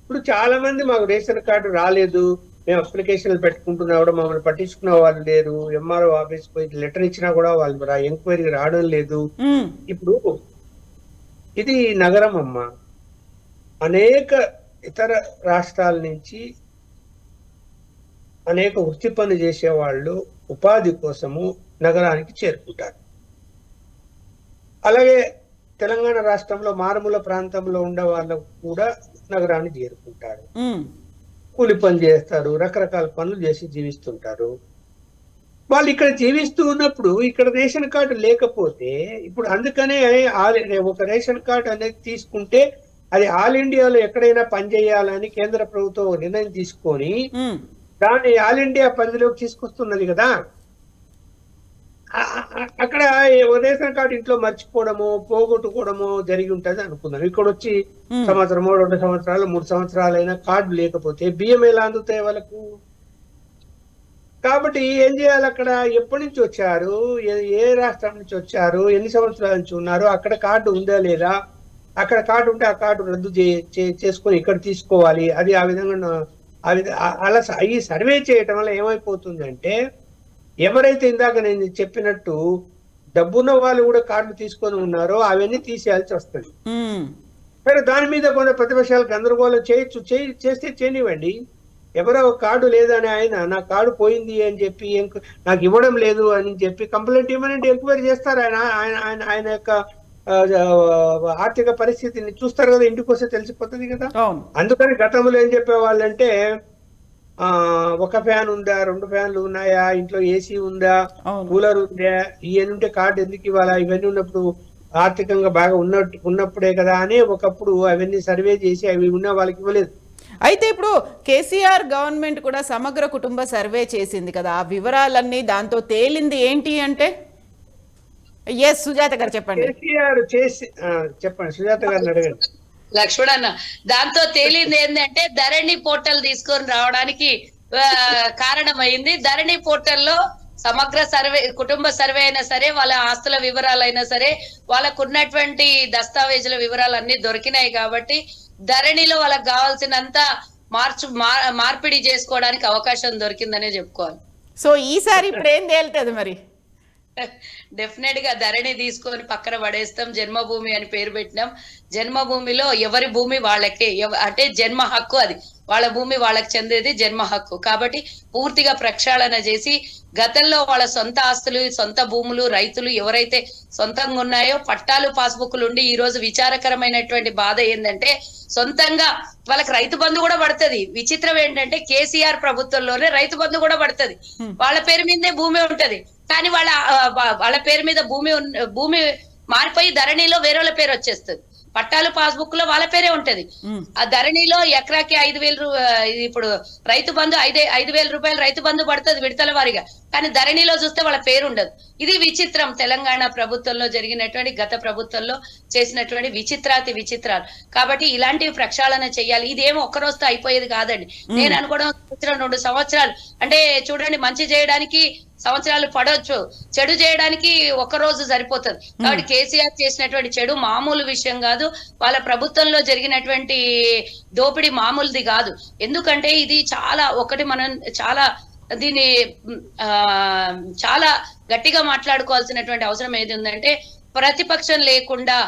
ఇప్పుడు చాలా మంది మాకు రేషన్ కార్డు రాలేదు, మేము అప్లికేషన్లు పెట్టుకుంటున్నా కూడా మమ్మల్ని పట్టించుకున్న వాళ్ళు లేరు, ఎంఆర్ఓ ఆఫీస్ పోయి లెటర్ ఇచ్చినా కూడా వాళ్ళు ఎంక్వైరీకి రావడం లేదు. ఇప్పుడు ఇది నగరం అమ్మా, అనేక ఇతర రాష్ట్రాల నుంచి అనేక వృత్తి పనులు చేసే వాళ్ళు ఉపాధి కోసము నగరానికి చేరుకుంటారు. అలాగే తెలంగాణ రాష్ట్రంలో మారుమూల ప్రాంతంలో ఉండే వాళ్ళకు కూడా నగరానికి చేరుకుంటారు, కూలి పని చేస్తారు, రకరకాల పనులు చేసి జీవిస్తుంటారు. వాళ్ళు ఇక్కడ జీవిస్తూ ఉన్నప్పుడు ఇక్కడ రేషన్ కార్డు లేకపోతే, ఇప్పుడు అందుకనే ఒక రేషన్ కార్డు అనేది తీసుకుంటే అది ఆల్ ఇండియాలో ఎక్కడైనా పనిచేయాలని కేంద్ర ప్రభుత్వం నిర్ణయం తీసుకొని దాన్ని ఆల్ ఇండియా పరిధిలోకి తీసుకొస్తున్నది కదా. అక్కడ రేషన్ కార్డు ఇంట్లో మర్చిపోవడము, పోగొట్టుకోవడము జరిగి ఉంటది అనుకున్నాను. ఇక్కడ వచ్చి సంవత్సరమో 2 సంవత్సరాలు 3 సంవత్సరాలు అయినా కార్డు లేకపోతే బియ్యం ఎలా అందుతాయి వాళ్ళకు? కాబట్టి ఏం చేయాలి? అక్కడ ఎప్పటి నుంచి వచ్చారు, ఏ రాష్ట్రం నుంచి వచ్చారు, ఎన్ని సంవత్సరాల నుంచి ఉన్నారు, అక్కడ కార్డు ఉందా లేదా, అక్కడ కార్డు ఉంటే ఆ కార్డు రద్దు చేసుకొని ఇక్కడ తీసుకోవాలి. అది ఆ విధంగా అలా ఈ సర్వే చేయటం వల్ల ఏమైపోతుందంటే, ఎవరైతే ఇందాక నేను చెప్పినట్టు డబ్బున్న వాళ్ళు కూడా కార్డు తీసుకొని ఉన్నారో అవన్నీ తీసేయాల్సి వస్తుంది. సరే, దాని మీద కొంత ప్రతిపక్షాలు గందరగోళం చేస్తే చేయనివ్వండి. ఎవరో కార్డు లేదని ఆయన నా కార్డు పోయింది అని చెప్పి నాకు ఇవ్వడం లేదు అని చెప్పి కంప్లైంట్ ఇవ్వనంటే ఎంక్వైరీ చేస్తారు. ఆయన యొక్క ఆర్థిక పరిస్థితిని చూస్తారు కదా, ఇంటికి వస్తే తెలిసిపోతుంది కదా. అందుకని గతంలో ఏం చెప్పేవాళ్ళంటే, ఒక ఫ్యాన్ ఉందా, 2 ఫ్యాన్లు ఉన్నాయా, ఇంట్లో ఏసీ ఉందా, కూలర్ ఉందా, ఇవన్నీ ఉంటే కార్డు ఎందుకు ఇవ్వాలా, ఇవన్నీ ఉన్నప్పుడు ఆర్థికంగా బాగా ఉన్నప్పుడే కదా అని ఒకప్పుడు అవన్నీ సర్వే చేసి అవి ఉన్న వాళ్ళకి ఇవ్వలేదు. అయితే ఇప్పుడు కేసీఆర్ గవర్నమెంట్ కూడా సమగ్ర కుటుంబ సర్వే చేసింది కదా, ఆ వివరాలన్నీ దాంతో తేలింది ఏంటి అంటే? ఎస్ సుజాత గారు చెప్పండి. కేసీఆర్ చేసి చెప్పండి, సుజాత గారిని అడగండి. లక్ష్మణ్ అన్న, దాంతో తేలింది ఏంటంటే ధరణి పోర్టల్ తీసుకొని రావడానికి కారణమైంది. ధరణి పోర్టల్లో సమగ్ర సర్వే, కుటుంబ సర్వే అయినా సరే, వాళ్ళ ఆస్తుల వివరాలైనా సరే, వాళ్ళకు ఉన్నటువంటి దస్తావేజుల వివరాలు అన్ని దొరికినాయి కాబట్టి ధరణిలో వాళ్ళకి కావాల్సినంత మార్పిడి చేసుకోవడానికి అవకాశం దొరికిందనే చెప్పుకోవాలి. సో ఈసారి ఇప్పుడు ఏం తేలుతుంది మరి? డెఫినెట్ గా ధరణి తీసుకొని పక్కన పడేస్తాం. జన్మభూమి అని పేరు పెట్టినాం. జన్మభూమిలో ఎవరి భూమి వాళ్ళకే, అంటే జన్మ హక్కు, అది వాళ్ళ భూమి వాళ్ళకి చెందేది జన్మ హక్కు. కాబట్టి పూర్తిగా ప్రక్షాళన చేసి గతంలో వాళ్ళ సొంత ఆస్తులు, సొంత భూములు, రైతులు ఎవరైతే సొంతంగా ఉన్నాయో పట్టాలు, పాస్బుక్లు ఉండి ఈ రోజు విచారకరమైనటువంటి బాధ ఏంటంటే సొంతంగా వాళ్ళకి రైతు బంధు కూడా పడుతుంది. విచిత్రం ఏంటంటే కేసీఆర్ ప్రభుత్వంలోనే రైతు బంధు కూడా పడుతుంది, వాళ్ళ పేరు మీదే భూమి ఉంటది. కానీ వాళ్ళ పేరు మీద భూమి మారిపోయి ధరణిలో వేరే వాళ్ళ పేరు వచ్చేస్తుంది. పట్టాలు, పాస్బుక్ లో వాళ్ళ పేరే ఉంటది. ఆ ధరణిలో ఎకరాకి 5,000 ఇప్పుడు రైతు బంధు 5,000 రూపాయలు రైతు బంధు పడుతుంది విడతల వారిగా, కానీ ధరణిలో చూస్తే వాళ్ళ పేరు ఉండదు. ఇది విచిత్రం. తెలంగాణ ప్రభుత్వంలో జరిగినటువంటి, గత ప్రభుత్వంలో చేసినటువంటి విచిత్రాతి విచిత్రాలు. కాబట్టి ఇలాంటివి ప్రక్షాళన చేయాలి. ఇదేమో ఒక్క రోజుతో అయిపోయేది కాదండి. నేను అనుకోవడం 2 సంవత్సరాలు, అంటే చూడండి, మంచి చేయడానికి సంవత్సరాలు పడవచ్చు, చెడు చేయడానికి 1 రోజు సరిపోతుంది. కాబట్టి కేసీఆర్ చేసినటువంటి చెడు మామూలు విషయం కాదు. వాళ్ళ ప్రభుత్వంలో జరిగినటువంటి దోపిడీ మామూలుది కాదు. ఎందుకంటే ఇది మనం దీన్ని చాలా గట్టిగా మాట్లాడుకోవాల్సినటువంటి అవసరం ఏది ఉందంటే, ప్రతిపక్షం లేకుండా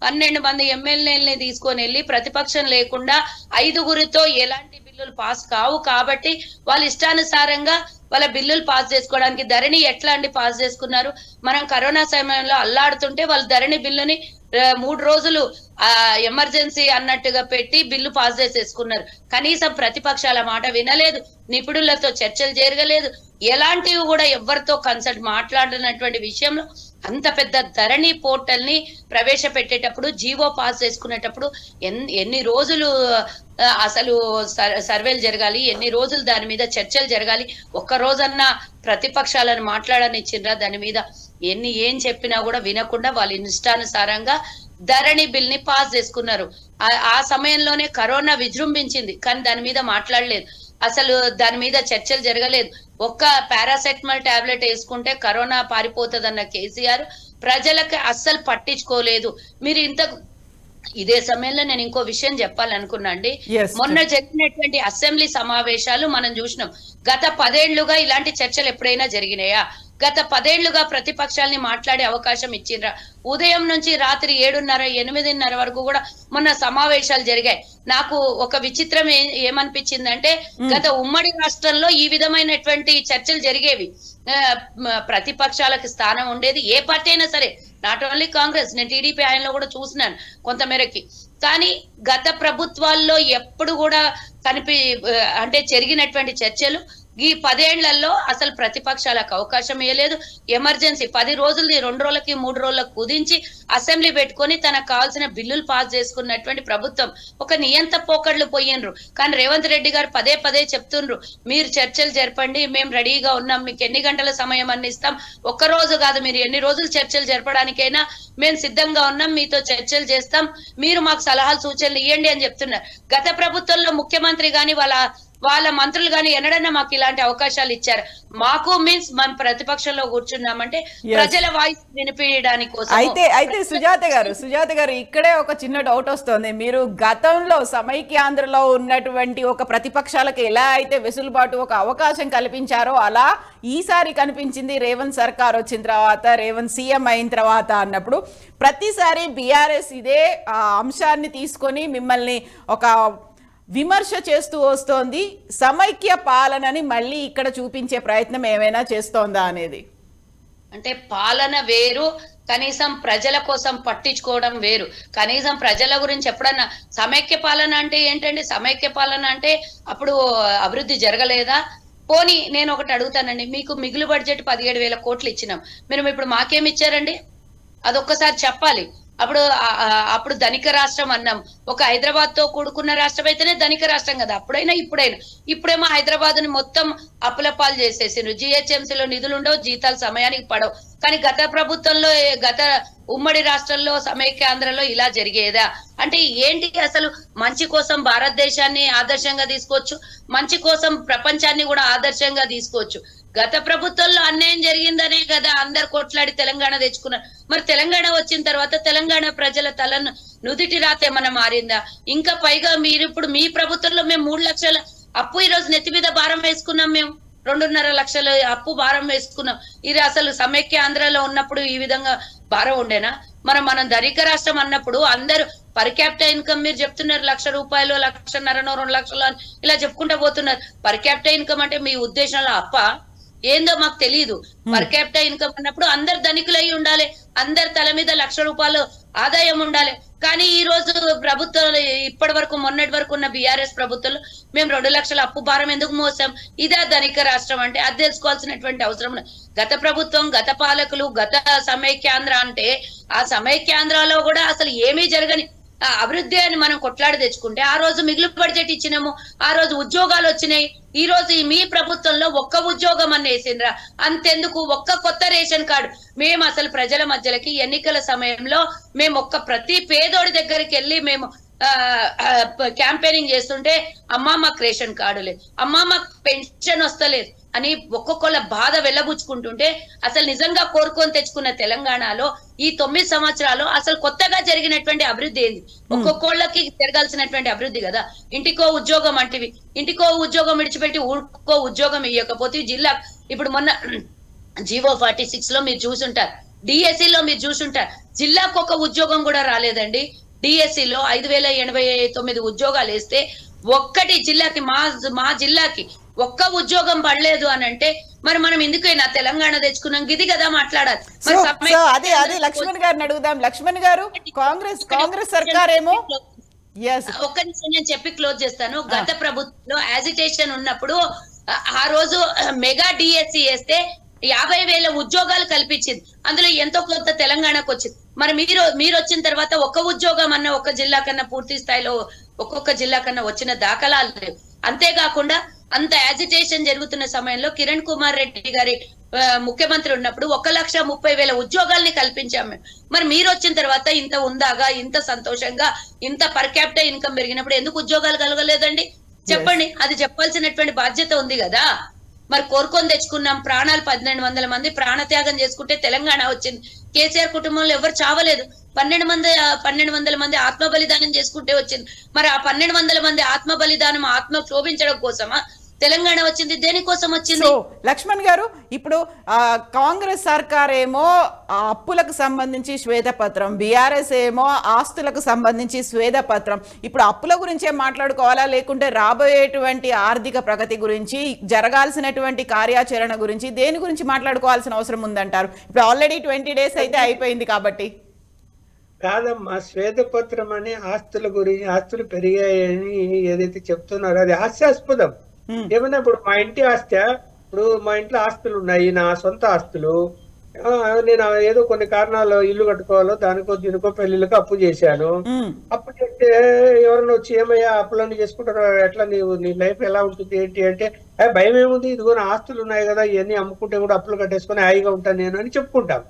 12 మంది ఎమ్మెల్యేలని తీసుకొని వెళ్ళి ప్రతిపక్షం లేకుండా 5గురితో ఎలాంటి బిల్లులు పాస్ కావు. కాబట్టి వాళ్ళు ఇష్టానుసారంగా వాళ్ళ బిల్లులు పాస్ చేసుకోవడానికి ధరణి ఎట్లా పాస్ చేసుకున్నారు. మనం కరోనా సమయంలో అల్లాడుతుంటే వాళ్ళు ధరణి బిల్లుని 3 రోజులు ఎమర్జెన్సీ అన్నట్టుగా పెట్టి బిల్లు పాస్ చేసేసుకున్నారు. కనీసం ప్రతిపక్షాల మాట వినలేదు, నిపుణులతో చర్చలు జరగలేదు, ఎలాంటివి కూడా ఎవరితో కన్సల్ట్ మాట్లాడినటువంటి విషయంలో అంత పెద్ద ధరణి పోర్టల్ ని ప్రవేశపెట్టేటప్పుడు జీవో పాస్ చేసుకునేటప్పుడు ఎన్ని రోజులు అసలు సర్వేలు జరగాలి, ఎన్ని రోజులు దాని మీద చర్చలు జరగాలి, ఒక్క రోజన్నా ప్రతిపక్షాలను మాట్లాడనిచ్చిండ్రా దాని మీద? ఏం చెప్పినా కూడా వినకుండా వాళ్ళు ఇష్టానుసారంగా ధరణి బిల్ ని పాస్ చేసుకున్నారు. ఆ సమయంలోనే కరోనా విజృంభించింది, కానీ దాని మీద మాట్లాడలేదు, అసలు దాని మీద చర్చలు జరగలేదు. ఒక్క పారాసెటమాల్ టాబ్లెట్ వేసుకుంటే కరోనా పారిపోతుందన్న కేసీఆర్ ప్రజలకు అస్సలు పట్టించుకోలేదు. మీరు ఇదే సమయంలో నేను ఇంకో విషయం చెప్పాలనుకున్నా అండి. మొన్న జరిగినటువంటి అసెంబ్లీ సమావేశాలు మనం చూసినాం. గత 10 ఏళ్లుగా ఇలాంటి చర్చలు ఎప్పుడైనా జరిగినాయా? గత 10 ఏళ్లుగా ప్రతిపక్షాలని మాట్లాడే అవకాశం ఇచ్చిండ్రా? ఉదయం నుంచి రాత్రి 7:30, 8:30 వరకు కూడా మొన్న సమావేశాలు జరిగాయి. నాకు ఒక విచిత్రం ఏమనిపించిందంటే, గత ఉమ్మడి రాష్ట్రంలో ఈ విధమైనటువంటి చర్చలు జరిగేవి, ప్రతిపక్షాలకు స్థానం ఉండేది, ఏ పార్టీ అయినా సరే, నాట్ ఓన్లీ కాంగ్రెస్. నేను టీడీపీ ఆయనలో కూడా చూసినాను కొంతమేరకి. కానీ గత ప్రభుత్వాల్లో ఎప్పుడు కూడా అంటే జరిగినటువంటి చర్చలు ఈ 10 ఏళ్లలో అసలు ప్రతిపక్షాలకు అవకాశం ఇవ్వలేదు. ఎమర్జెన్సీ 10 రోజులది 2 రోజులకి 3 రోజులకు కుదించి అసెంబ్లీ పెట్టుకొని తనకు కావాల్సిన బిల్లులు పాస్ చేసుకున్నటువంటి ప్రభుత్వం. ఒక నియంత పోకడ్లు పోయినరు. కానీ రేవంత్ రెడ్డి గారు పదే చెప్తుండ్రు, మీరు చర్చలు జరపండి, మేము రెడీగా ఉన్నాం, మీకు ఎన్ని గంటల సమయం అన్ని ఇస్తాం, ఒక్క రోజు కాదు, మీరు ఎన్ని రోజులు చర్చలు జరపడానికైనా మేము సిద్ధంగా ఉన్నాం, మీతో చర్చలు చేస్తాం, మీరు మాకు సలహాలు సూచనలు ఇవ్వండి అని చెప్తున్నారు. గత ప్రభుత్వంలో ముఖ్యమంత్రి గాని వాళ్ళ మంత్రులు గాని ఎన్నడన్నా మాకు ఇలాంటి అవకాశాలు ఇచ్చారు? మాకు మీన్స్ మనం ప్రతిపక్షంలో కూర్చున్నామంటే ప్రజల వాయిస్ వినిపించడానికి కోసం. అయితే సుజాత గారు ఇక్కడే ఒక చిన్న డౌట్ వస్తుంది. మీరు గతంలో సమైక్యాంధ్రలో ఉన్నటువంటి ఒక ప్రతిపక్షాలకు ఎలా అయితే వెసులుబాటు, ఒక అవకాశం కల్పించారో అలా ఈసారి కనిపించింది రేవంత్ సర్కార్ వచ్చిన తర్వాత, రేవంత్ సీఎం అయిన తర్వాత అన్నప్పుడు ప్రతిసారి బీఆర్ఎస్ ఇదే అంశాన్ని తీసుకొని మిమ్మల్ని ఒక విమర్శ చేస్తూ వస్తోంది. సమైక్య పాలనని మళ్ళీ ఇక్కడ చూపించే ప్రయత్నం ఏమైనా చేస్తోందా అనేది? అంటే పాలన వేరు, కనీసం ప్రజల కోసం పట్టించుకోవడం వేరు. కనీసం ప్రజల గురించి ఎప్పుడన్నా సమైక్య పాలన అంటే ఏంటండి? సమైక్య పాలన అంటే అప్పుడు అభివృద్ధి జరగలేదా? పోనీ నేను ఒకటి అడుగుతానండి, మీకు మిగులు బడ్జెట్ 17,000 కోట్లు ఇచ్చినాం, మీరు ఇప్పుడు మాకేమి ఇచ్చారండి? అదొక్కసారి చెప్పాలి. అప్పుడు ధనిక రాష్ట్రం అన్నాం. ఒక హైదరాబాద్ తో కూడుకున్న రాష్ట్రం అయితేనే ధనిక రాష్ట్రం కదా, ఇప్పుడేమో హైదరాబాద్ ని మొత్తం అప్పులపాలు చేసేసిండ్రు. జిహెచ్ఎంసీలో నిధులు ఉండవు, జీతాలు సమయానికి పడవు. కానీ గత ప్రభుత్వంలో, గత ఉమ్మడి రాష్ట్రంలో, సమైక్యాంధ్రలో ఇలా జరిగేదా? అంటే ఏంటి? అసలు మంచి కోసం భారతదేశాన్ని ఆదర్శంగా తీసుకోవచ్చు, మంచి కోసం ప్రపంచాన్ని కూడా ఆదర్శంగా తీసుకోవచ్చు. గత ప్రభుత్వంలో అన్యాయం జరిగిందనే కదా అందరు కొట్లాడి తెలంగాణ తెచ్చుకున్నారు. మరి తెలంగాణ వచ్చిన తర్వాత తెలంగాణ ప్రజల తలను నుదిటి రాత ఏమన్నా మారిందా? ఇంకా పైగా మీరు ఇప్పుడు మీ ప్రభుత్వంలో మేము 3 లక్షల అప్పు ఈ రోజు నెత్తి మీద భారం వేసుకున్నాం. మేము 2.5 లక్షల అప్పు భారం వేసుకున్నాం. ఇది అసలు సమైక్య ఆంధ్రలో ఉన్నప్పుడు ఈ విధంగా భారం ఉండేనా? మనం ధనిక రాష్ట్రం అన్నప్పుడు అందరూ పర్ క్యాపిటల్ ఇన్కమ్ మీరు చెప్తున్నారు 1,00,000 రూపాయలు, 1,50,000, 2 లక్షలు అని ఇలా చెప్పుకుంటూ పోతున్నారు. పర్ క్యాపిటల్ ఇన్కమ్ అంటే మీ ఉద్దేశంలో అప్ప ఏందో మాకు తెలియదు. పర్ క్యాపిటల్ ఇన్కమ్ అన్నప్పుడు అందరు ధనికులు అయి ఉండాలి, అందరి తల మీద 1,00,000 రూపాయలు ఆదాయం ఉండాలి. కానీ ఈ రోజు ప్రభుత్వం, ఇప్పటి వరకు మొన్నటి వరకు ఉన్న బీఆర్ఎస్ ప్రభుత్వంలో మేము 2 లక్షల అప్పు భారం ఎందుకు మోసాం? ఇదే ధనిక రాష్ట్రం అంటే? అది తెలుసుకోవాల్సినటువంటి అవసరం. గత ప్రభుత్వం, గత పాలకులు, గత సమైక్యాంధ్ర అంటే ఆ సమైక్యాంధ్రలో కూడా అసలు ఏమీ జరగని అభివృద్ధి అని మనం కొట్లాడి తెచ్చుకుంటే, ఆ రోజు మిగులు బడ్జెట్ ఇచ్చినాము, ఆ రోజు ఉద్యోగాలు వచ్చినాయి. ఈ రోజు మీ ప్రభుత్వంలో ఒక్క ఉద్యోగం అని వేసిండ్రా? అంతెందుకు, ఒక్క కొత్త రేషన్ కార్డు. మేము అసలు ప్రజల మధ్యలోకి ఎన్నికల సమయంలో మేము ప్రతి పేదోడి దగ్గరికి వెళ్ళి మేము క్యాంపెయినింగ్ చేస్తుంటే, అమ్మా మాకు రేషన్ కార్డు లేదు, అమ్మా మాకు పెన్షన్ వస్తలేదు అని ఒక్కొక్కళ్ళ బాధ వెళ్ళబుచ్చుకుంటుంటే, అసలు నిజంగా కోరుకొని తెచ్చుకున్న తెలంగాణలో ఈ 9 సంవత్సరాలు అసలు కొత్తగా జరిగినటువంటి అభివృద్ధి ఏంది? ఒక్కొక్కళ్ళకి జరగాల్సినటువంటి అభివృద్ధి కదా. ఇంటికో ఉద్యోగం అంటివి, ఇంటికో ఉద్యోగం విడిచిపెట్టి ఊరికో ఉద్యోగం ఇవ్వకపోతే జిల్లా, ఇప్పుడు మొన్న జీవో 46 లో మీరు చూసుంటారు, డిఎస్సిలో మీరు చూసుంటారు, జిల్లాకు ఒక ఉద్యోగం కూడా రాలేదండి. డిఎస్సిలో 5,089 ఉద్యోగాలు వేస్తే ఒక్కటి జిల్లాకి, మా జిల్లాకి ఒక్క ఉద్యోగం పడలేదు అని అంటే, మరి మనం ఎందుకైనా తెలంగాణ తెచ్చుకున్నాం? ఇది కదా మాట్లాడాలి. అదే లక్ష్మణ్ గారిని అడుగుదాం. లక్ష్మణ్ గారు, కాంగ్రెస్ సర్కార్ ఏమో ఒక్క నిమిషం నేను చెప్పి క్లోజ్ చేస్తాను. గత ప్రభుత్వంలో యాజిటేషన్ ఉన్నప్పుడు ఆ రోజు మెగా డిఎస్సి వేస్తే 50,000 ఉద్యోగాలు కల్పించింది. అందులో ఎంతో కొంత తెలంగాణకు వచ్చింది. మరి మీరు వచ్చిన తర్వాత ఒక్క ఉద్యోగం అన్న ఒక్క జిల్లా కన్నా పూర్తి స్థాయిలో ఒక్కొక్క జిల్లా కన్నా వచ్చిన దాఖలాలు లేవు. అంతేకాకుండా అంత యాజిటేషన్ జరుగుతున్న సమయంలో కిరణ్ కుమార్ రెడ్డి గారి ముఖ్యమంత్రి ఉన్నప్పుడు 1,30,000 ఉద్యోగాల్ని కల్పించాం మేము. మరి మీరు వచ్చిన తర్వాత ఇంత ఉందాగా, ఇంత సంతోషంగా, ఇంత పర్ క్యాపిటల్ ఇన్కమ్ పెరిగినప్పుడు ఎందుకు ఉద్యోగాలు కలగలేదండి? చెప్పండి. అది చెప్పాల్సినటువంటి బాధ్యత ఉంది కదా. మరి కోరుకొని తెచ్చుకున్నాం. ప్రాణాలు 1,200 మంది ప్రాణత్యాగం చేసుకుంటే తెలంగాణ వచ్చింది. కేసీఆర్ కుటుంబంలో ఎవరు చావలేదు. 1,200 మంది ఆత్మ బలిదానం చేసుకుంటే వచ్చింది. మరి ఆ 1,200 మంది ఆత్మ బలిదానం ఆత్మ క్షోభించడం కోసమా తెలంగాణ వచ్చింది? దేనికోసం వచ్చింది? సో లక్ష్మణ్ గారు, ఇప్పుడు కాంగ్రెస్ సర్కార్ ఏమో అప్పులకు సంబంధించి శ్వేతపత్రం, బీఆర్ఎస్ ఏమో ఆస్తులకు సంబంధించి శ్వేతపత్రం. ఇప్పుడు అప్పుల గురించే మాట్లాడుకోవాలా, లేకుంటే రాబోయేటువంటి ఆర్థిక ప్రగతి గురించి, జరగాల్సినటువంటి కార్యాచరణ గురించి, దేని గురించి మాట్లాడుకోవాల్సిన అవసరం ఉందంటారు? ఇప్పుడు ఆల్రెడీ 20 days అయితే అయిపోయింది కాబట్టి. కాదమ్మా, శ్వేతపత్రం అని ఆస్తుల గురించి, ఆస్తులు పెరిగాయని ఏదైతే చెప్తున్నారో అది హాస్యాస్పదం. ఏమన్నా ఇప్పుడు మా ఇంటి ఆస్తి, ఇప్పుడు మా ఇంట్లో ఆస్తులు ఉన్నాయి, నా సొంత ఆస్తులు. నేను ఏదో కొన్ని కారణాలు ఇల్లు కట్టుకోవాలో దీనికో పెళ్లిళ్ళకో అప్పు చేశాను. అప్పు చేస్తే ఎవరైనా వచ్చి ఏమయ్యా అప్పులన్నీ చేసుకుంటారో, ఎట్లా నీ లైఫ్ ఎలా ఉంటుంది ఏంటి అంటే, భయం ఏముంది, ఇదిగో నా ఆస్తులు ఉన్నాయి కదా, ఇవన్నీ అమ్ముకుంటే కూడా అప్పులు కట్టేసుకుని హాయిగా ఉంటాను నేను అని చెప్పుకుంటాం.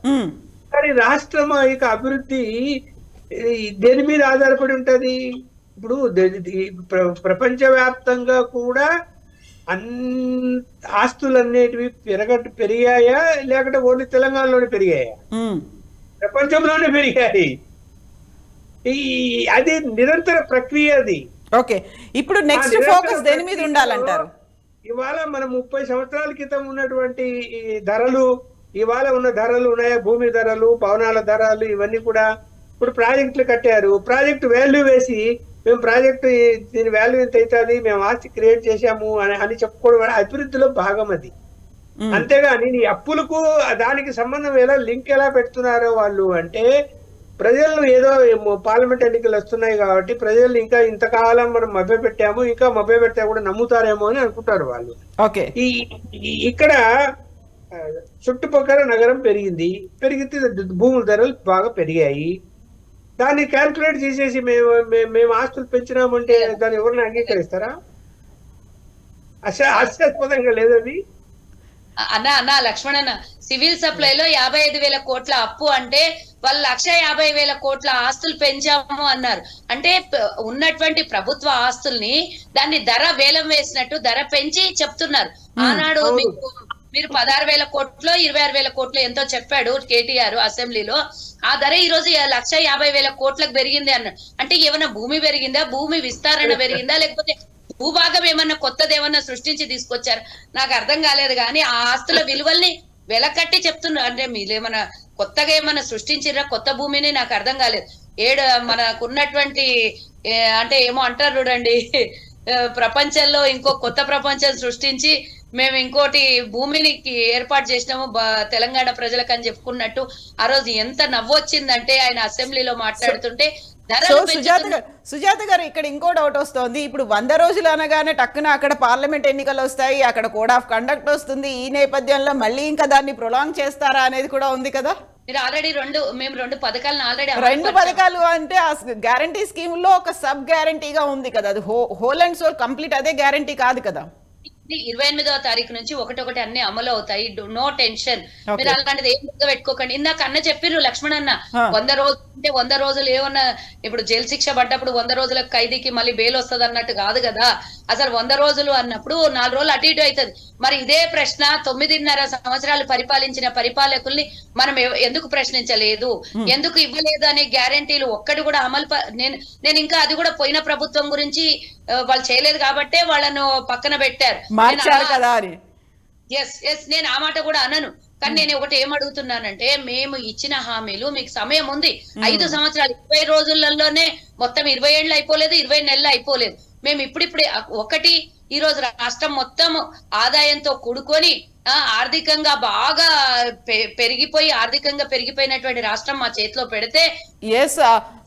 కానీ రాష్ట్రం యొక్క అభివృద్ధి దేని మీద ఆధారపడి ఉంటది? ఇప్పుడు ప్రపంచవ్యాప్తంగా కూడా ఆస్తులు అనేటివి పెరిగాయా, లేకపోతే ఓన్లీ తెలంగాణలోనే పెరిగాయా? ప్రపంచంలోనే పెరిగాయి. అది నిరంతర ప్రక్రియ. అది ఓకే. ఇప్పుడు నెక్స్ట్ ఫోకస్ దేని మీద ఉండాలంటారు? ఇవాళ మనం 30 సంవత్సరాల క్రితం ఉన్నటువంటి ధరలు, ఇవాళ ఉన్న ధరలు ఉన్నాయా? భూమి ధరలు, భవనాల ధరలు, ఇవన్నీ కూడా ఇప్పుడు ప్రాజెక్టులు కట్టారు. ప్రాజెక్టు వాల్యూ వేసి మేము ప్రాజెక్టు దీని వాల్యూ ఎంత అవుతుంది, మేము ఆస్తి క్రియేట్ చేశాము అని చెప్పుకోవడం అభివృద్ధిలో భాగం అది. అంతేగాని నీ అప్పులకు దానికి సంబంధం ఎలా లింక్ ఎలా పెడుతున్నారో వాళ్ళు అంటే, ప్రజలను ఏదో పార్లమెంట్ ఎన్నికలు వస్తున్నాయి కాబట్టి ప్రజల్ని ఇంకా ఇంతకాలం మనం మభ్య పెట్టాము, ఇంకా మభ్య పెడితే కూడా నమ్ముతారేమో అని అనుకుంటారు వాళ్ళు. ఓకే. ఇక్కడ చుట్టుపక్కల నగరం పెరిగితే భూముల ధరలు బాగా పెరిగాయి. దాన్ని క్యాల్కులేట్ చేసేసి మేము ఆస్తులు పెంచినామంటే దాన్ని ఎవరిని అంగీకరిస్తారా? హాస్యాస్పదంగా లేదు అది. అన్నా లక్ష్మణ్ సివిల్ సప్లైలో 55,000 కోట్ల అప్పు అంటే వాళ్ళు 1,50,000 కోట్ల ఆస్తులు పెంచాము అన్నారు. అంటే ఉన్నటువంటి ప్రభుత్వ ఆస్తుల్ని దాన్ని ధర వేలం వేసినట్టు ధర పెంచి చెప్తున్నారు. ఆనాడు మీరు 16,000 కోట్లు 26,000 కోట్లు ఎంతో చెప్పాడు కేటీఆర్ అసెంబ్లీలో. ఆ ధర ఈ రోజు 1,50,000 కోట్లకు పెరిగింది అన్నాడు. అంటే ఏమన్నా భూమి పెరిగిందా, భూమి విస్తరణ పెరిగిందా, లేకపోతే భూభాగం ఏమన్నా కొత్తది ఏమన్నా సృష్టించి తీసుకొచ్చారు? నాకు అర్థం కాలేదు. కానీ ఆ ఆస్తుల విలువల్ని వెలకట్టి చెప్తున్నారు. అంటే మీరేమన్నా కొత్తగా ఏమన్నా సృష్టించిరా కొత్త భూమిని? నాకు అర్థం కాలేదు. మనకున్నటువంటి అంటే ఏమో అంటారు చూడండి, ప్రపంచంలో ఇంకో కొత్త ప్రపంచం సృష్టించి మేము ఇంకోటి భూమిని ఏర్పాటు చేసినాము తెలంగాణ ప్రజలకు అని చెప్పుకున్నట్టు ఆ రోజు ఎంత నవ్వొచ్చిందంటే ఆయన అసెంబ్లీలో మాట్లాడుతుంటే. సుజాత గారు, ఇక్కడ ఇంకో డౌట్ వస్తోంది. ఇప్పుడు 100 రోజులు అనగానే టక్కున అక్కడ పార్లమెంట్ ఎన్నికలు వస్తాయి, అక్కడ కోడ్ ఆఫ్ కండక్ట్ వస్తుంది. ఈ నేపథ్యంలో మళ్ళీ ఇంకా దాన్ని ప్రొలాంగ్ చేస్తారా అనేది కూడా ఉంది కదా. మీరు ఆల్రెడీ మేము రెండు పథకాలను రెండు పథకాలు అంటే ఆ గ్యారంటీ స్కీమ్ లో ఒక సబ్ గ్యారంటీగా ఉంది కదా, అది హోల్ అండ్ సోల్ కంప్లీట్ అదే గ్యారంటీ కాదు కదా. 28వ తారీఖు నుంచి ఒకటొకటి అన్ని అమలు అవుతాయి. No tension. మీరు అలాంటిది ఏం పెట్టుకోకండి. ఇందాక అన్న చెప్పిర్రు లక్ష్మణ్ అన్న 100 రోజులు అంటే 100 రోజులు ఏమన్నా ఇప్పుడు జైలు శిక్ష పడ్డప్పుడు 100 రోజులకు ఖైదీకి మళ్ళీ బెయిల్ వస్తుంది అన్నట్టు కాదు కదా. అసలు 100 రోజులు అన్నప్పుడు 4 రోజులు అటు ఇటు అవుతుంది. మరి ఇదే ప్రశ్న 9.5 సంవత్సరాలు పరిపాలించిన పరిపాలకుల్ని మనం ఎందుకు ప్రశ్నించలేదు, ఎందుకు ఇవ్వలేదు అనే గ్యారంటీలు ఒక్కటి కూడా అమలు నేను ఇంకా అది కూడా పోయిన ప్రభుత్వం గురించి వాళ్ళు చేయలేదు కాబట్టే వాళ్ళను పక్కన పెట్టారు. నేను ఆ మాట కూడా అనను. కానీ నేను ఒకటి ఏమడుగుతున్నానంటే, మేము ఇచ్చిన హామీలు మీకు సమయం ఉంది. 5 సంవత్సరాలు 20 రోజులలోనే మొత్తం 20 ఏళ్ళు అయిపోలేదు, 20 నెలలు అయిపోలేదు. మేము ఇప్పుడిప్పుడే ఒకటి ఈ రోజు రాష్ట్రం మొత్తం ఆదాయంతో కూడుకొని ఆర్థికంగా బాగా ఆర్థికంగా పెరిగిపోయినటువంటి రాష్ట్రం మా చేతిలో పెడితే ఎస్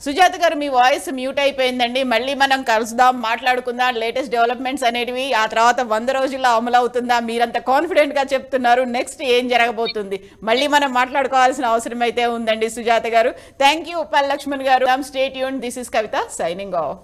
సుజాత గారు, మీ వాయిస్ మ్యూట్ అయిపోయిందండి. మళ్ళీ మనం కలుసుదాం, మాట్లాడుకుందాం లేటెస్ట్ డెవలప్మెంట్స్ అనేటివి. ఆ తర్వాత 100 రోజుల్లో అమలు అవుతుందా? మీరంత కాన్ఫిడెంట్ గా చెప్తున్నారు. నెక్స్ట్ ఏం జరగబోతుంది మళ్ళీ మనం మాట్లాడుకోవాల్సిన అవసరం అయితే ఉందండి సుజాత గారు. థ్యాంక్ యూ ఉప్పల్ లక్ష్మణ్ గారు. Stay tuned. This is Kavitha signing off.